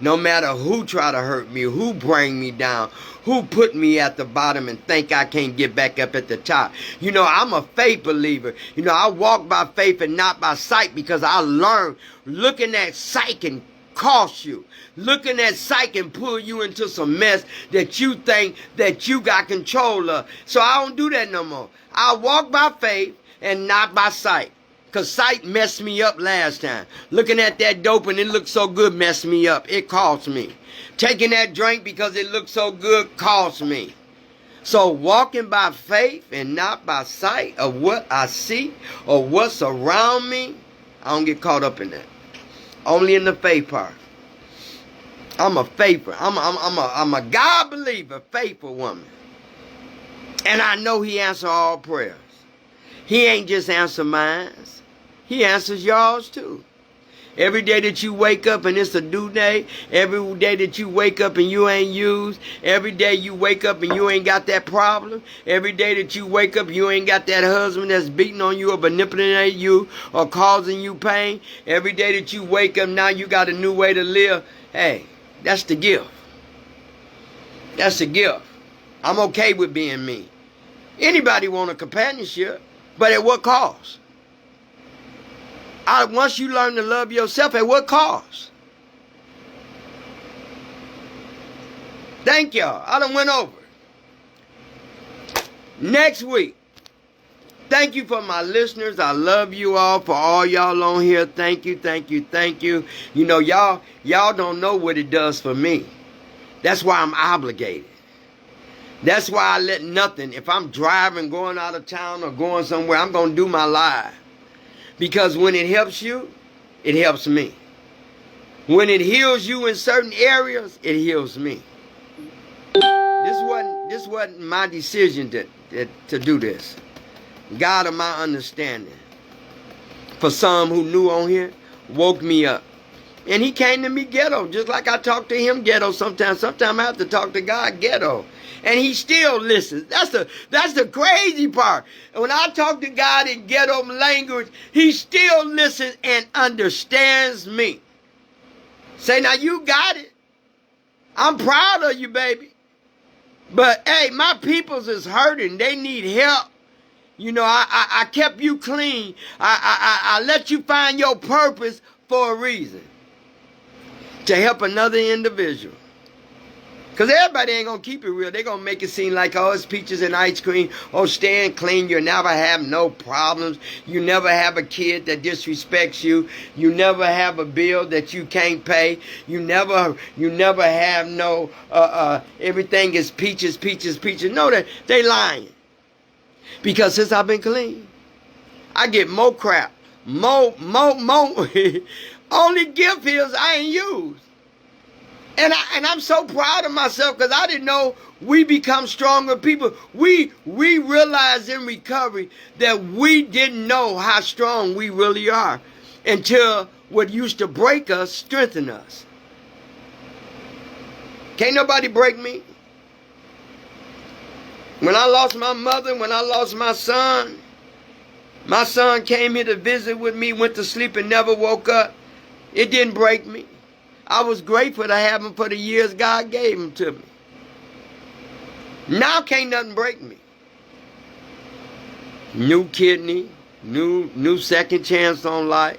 No matter who try to hurt me, who bring me down, who put me at the bottom and think I can't get back up at the top. You know, I'm a faith believer. You know, I walk by faith and not by sight because I learned looking at sight can cost you. Looking at sight can pull you into some mess that you think that you got control of. So I don't do that no more. I walk by faith and not by sight. Because sight messed me up last time. Looking at that dope and it looked so good messed me up. It cost me. Taking that drink because it looked so good cost me. So walking by faith and not by sight of what I see or what's around me, I don't get caught up in that. Only in the faith part. I'm a faithful. I'm a God believer, faithful woman. And I know he answers all prayers. He ain't just answer mine. He answers y'all's too. Every day that you wake up and it's a due day, every day that you wake up and you ain't used, every day you wake up and you ain't got that problem, every day that you wake up you ain't got that husband that's beating on you or manipulating you or causing you pain, every day that you wake up now you got a new way to live, hey, that's the gift. That's the gift. I'm okay with being me. Anybody want a companionship, but at what cost? Once you learn to love yourself, at what cost? Thank y'all. I done went over. Next week. Thank you for my listeners. I love you all. For all y'all on here, thank you, thank you, thank you. You know, y'all don't know what it does for me. That's why I'm obligated. That's why I let nothing, if I'm driving, going out of town or going somewhere, I'm going to do my live. Because when it helps you, it helps me. When it heals you in certain areas, it heals me. This wasn't my decision to do this. God of my understanding, for some who knew on here, woke me up. And he came to me ghetto, just like I talk to him ghetto sometimes. Sometimes I have to talk to God ghetto. And he still listens. That's the crazy part. And when I talk to God in ghetto language, he still listens and understands me. Say, now you got it. I'm proud of you, baby. But, hey, my peoples is hurting. They need help. You know, I kept you clean. I let you find your purpose for a reason. To help another individual. Because everybody ain't going to keep it real. They're going to make it seem like, oh, it's peaches and ice cream. Oh, staying clean. You never have no problems. You never have a kid that disrespects you. You never have a bill that you can't pay. You never have no, everything is peaches, peaches, peaches. No, they lying. Because since I've been clean, I get more crap. More. Only gift is I ain't used. And I'm so proud of myself because I didn't know we become stronger people. We realized in recovery that we didn't know how strong we really are until what used to break us strengthened us. Can't nobody break me. When I lost my mother, when I lost my son came here to visit with me, went to sleep and never woke up. It didn't break me. I was grateful to have him for the years God gave him to me. Now can't nothing break me. New kidney, new second chance on life.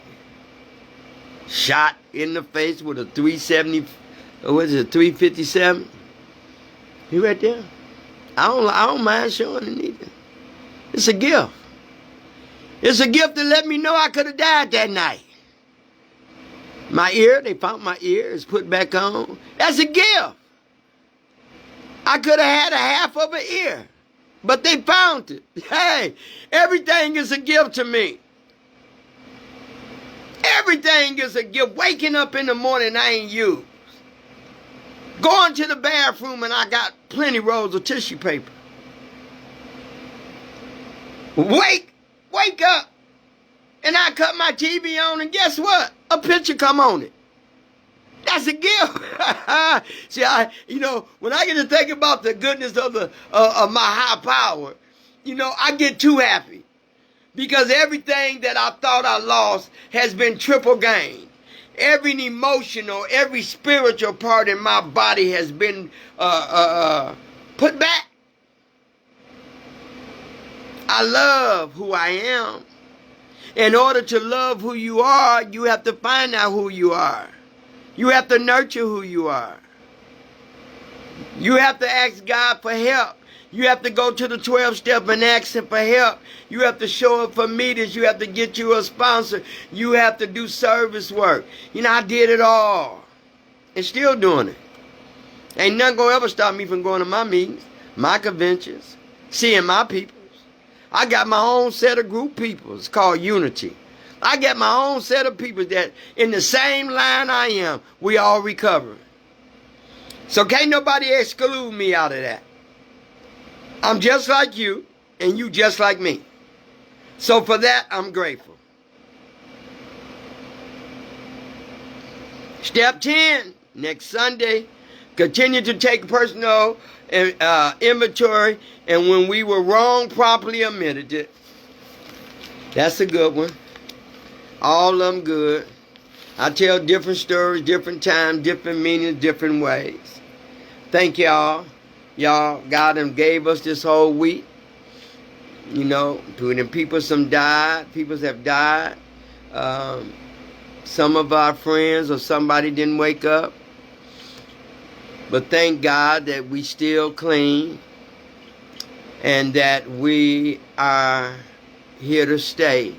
Shot in the face with a 370, or what is it, 357? You right there? I don't mind showing it either. It's a gift. It's a gift to let me know I could have died that night. My ear, they found my ear, it's put back on. That's a gift. I could have had a half of an ear, but they found it. Hey, everything is a gift to me. Everything is a gift. Waking up in the morning, I ain't used. Going to the bathroom and I got plenty rolls of tissue paper. Wake up. And I cut my TV on and guess what? A picture come on it. That's a gift. See, when I get to think about the goodness of my high power, I get too happy. Because everything that I thought I lost has been triple gained. Every emotional, every spiritual part in my body has been put back. I love who I am. In order to love who you are, you have to find out who you are. You have to nurture who you are. You have to ask God for help. You have to go to the 12-step and ask him for help. You have to show up for meetings. You have to get you a sponsor. You have to do service work. I did it all. And still doing it. Ain't nothing going to ever stop me from going to my meetings, my conventions, seeing my peoples. I got my own set of group people. It's called unity. I got my own set of people that in the same line I am, we all recovering. So can't nobody exclude me out of that. I'm just like you, and you just like me. So for that, I'm grateful. Step 10, next Sunday, continue to take personal inventory, and when we were wrong, properly admitted it. That's a good one. All of them good. I tell different stories, different times, different meanings, different ways. Thank y'all. Y'all, God done gave us this whole week. People some died. People have died. Some of our friends or somebody didn't wake up. But thank God that we still clean. And that we are here to stay.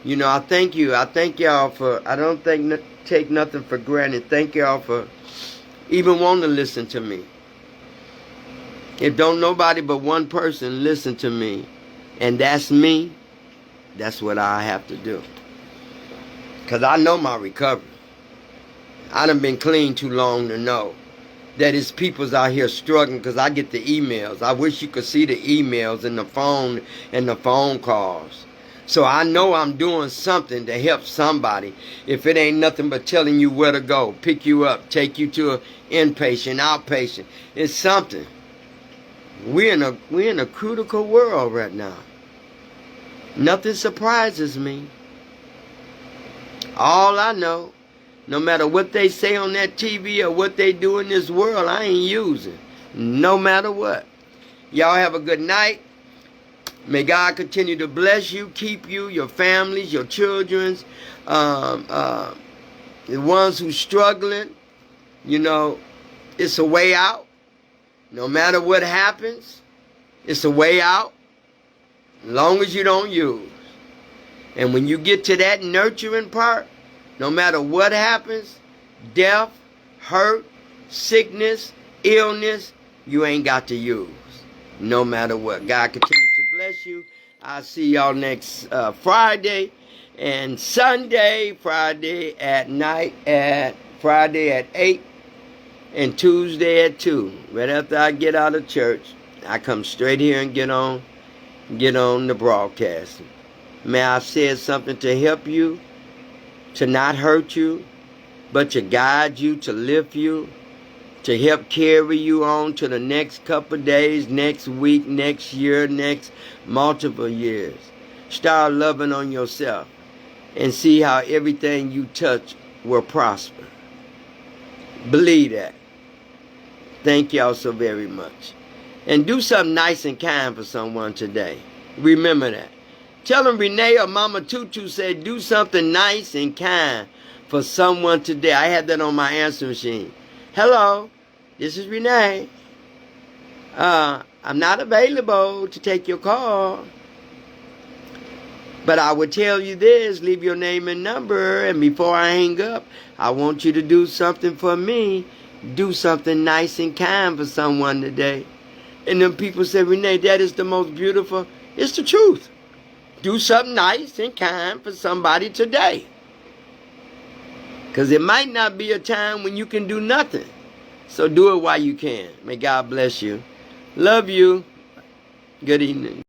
I thank you. I thank y'all for, I don't take nothing for granted. Thank y'all for even wanting to listen to me. If don't nobody but one person listen to me, and that's me, that's what I have to do. Because I know my recovery. I done been clean too long to know that it's people's out here struggling, because I get the emails. I wish you could see the emails and the phone calls. So I know I'm doing something to help somebody. If it ain't nothing but telling you where to go, pick you up, take you to an inpatient, outpatient. It's something. We're in a critical world right now. Nothing surprises me. All I know, no matter what they say on that TV or what they do in this world, I ain't using. No matter what. Y'all have a good night. May God continue to bless you, keep you, your families, your children's, the ones who's struggling. It's a way out. No matter what happens, it's a way out. As long as you don't use. And when you get to that nurturing part, no matter what happens, death, hurt, sickness, illness, you ain't got to use. No matter what. God continue to bless you. I'll see y'all next Friday and Sunday. Friday at night Friday at 8 and Tuesday at 2. Right after I get out of church, I come straight here and get on the broadcast. May I say something to help you, to not hurt you, but to guide you, to lift you, to help carry you on to the next couple of days, next week, next year, next multiple years. Start loving on yourself and see how everything you touch will prosper. Believe that. Thank y'all so very much. And do something nice and kind for someone today. Remember that. Tell them Renee or Mama Tutu said do something nice and kind for someone today. I had that on my answer machine. Hello, this is Renee. I'm not available to take your call. But I would tell you this, leave your name and number, and before I hang up, I want you to do something for me. Do something nice and kind for someone today. And then people say, Renee, that is the most beautiful. It's the truth. Do something nice and kind for somebody today. Because it might not be a time when you can do nothing. So do it while you can. May God bless you. Love you. Good evening.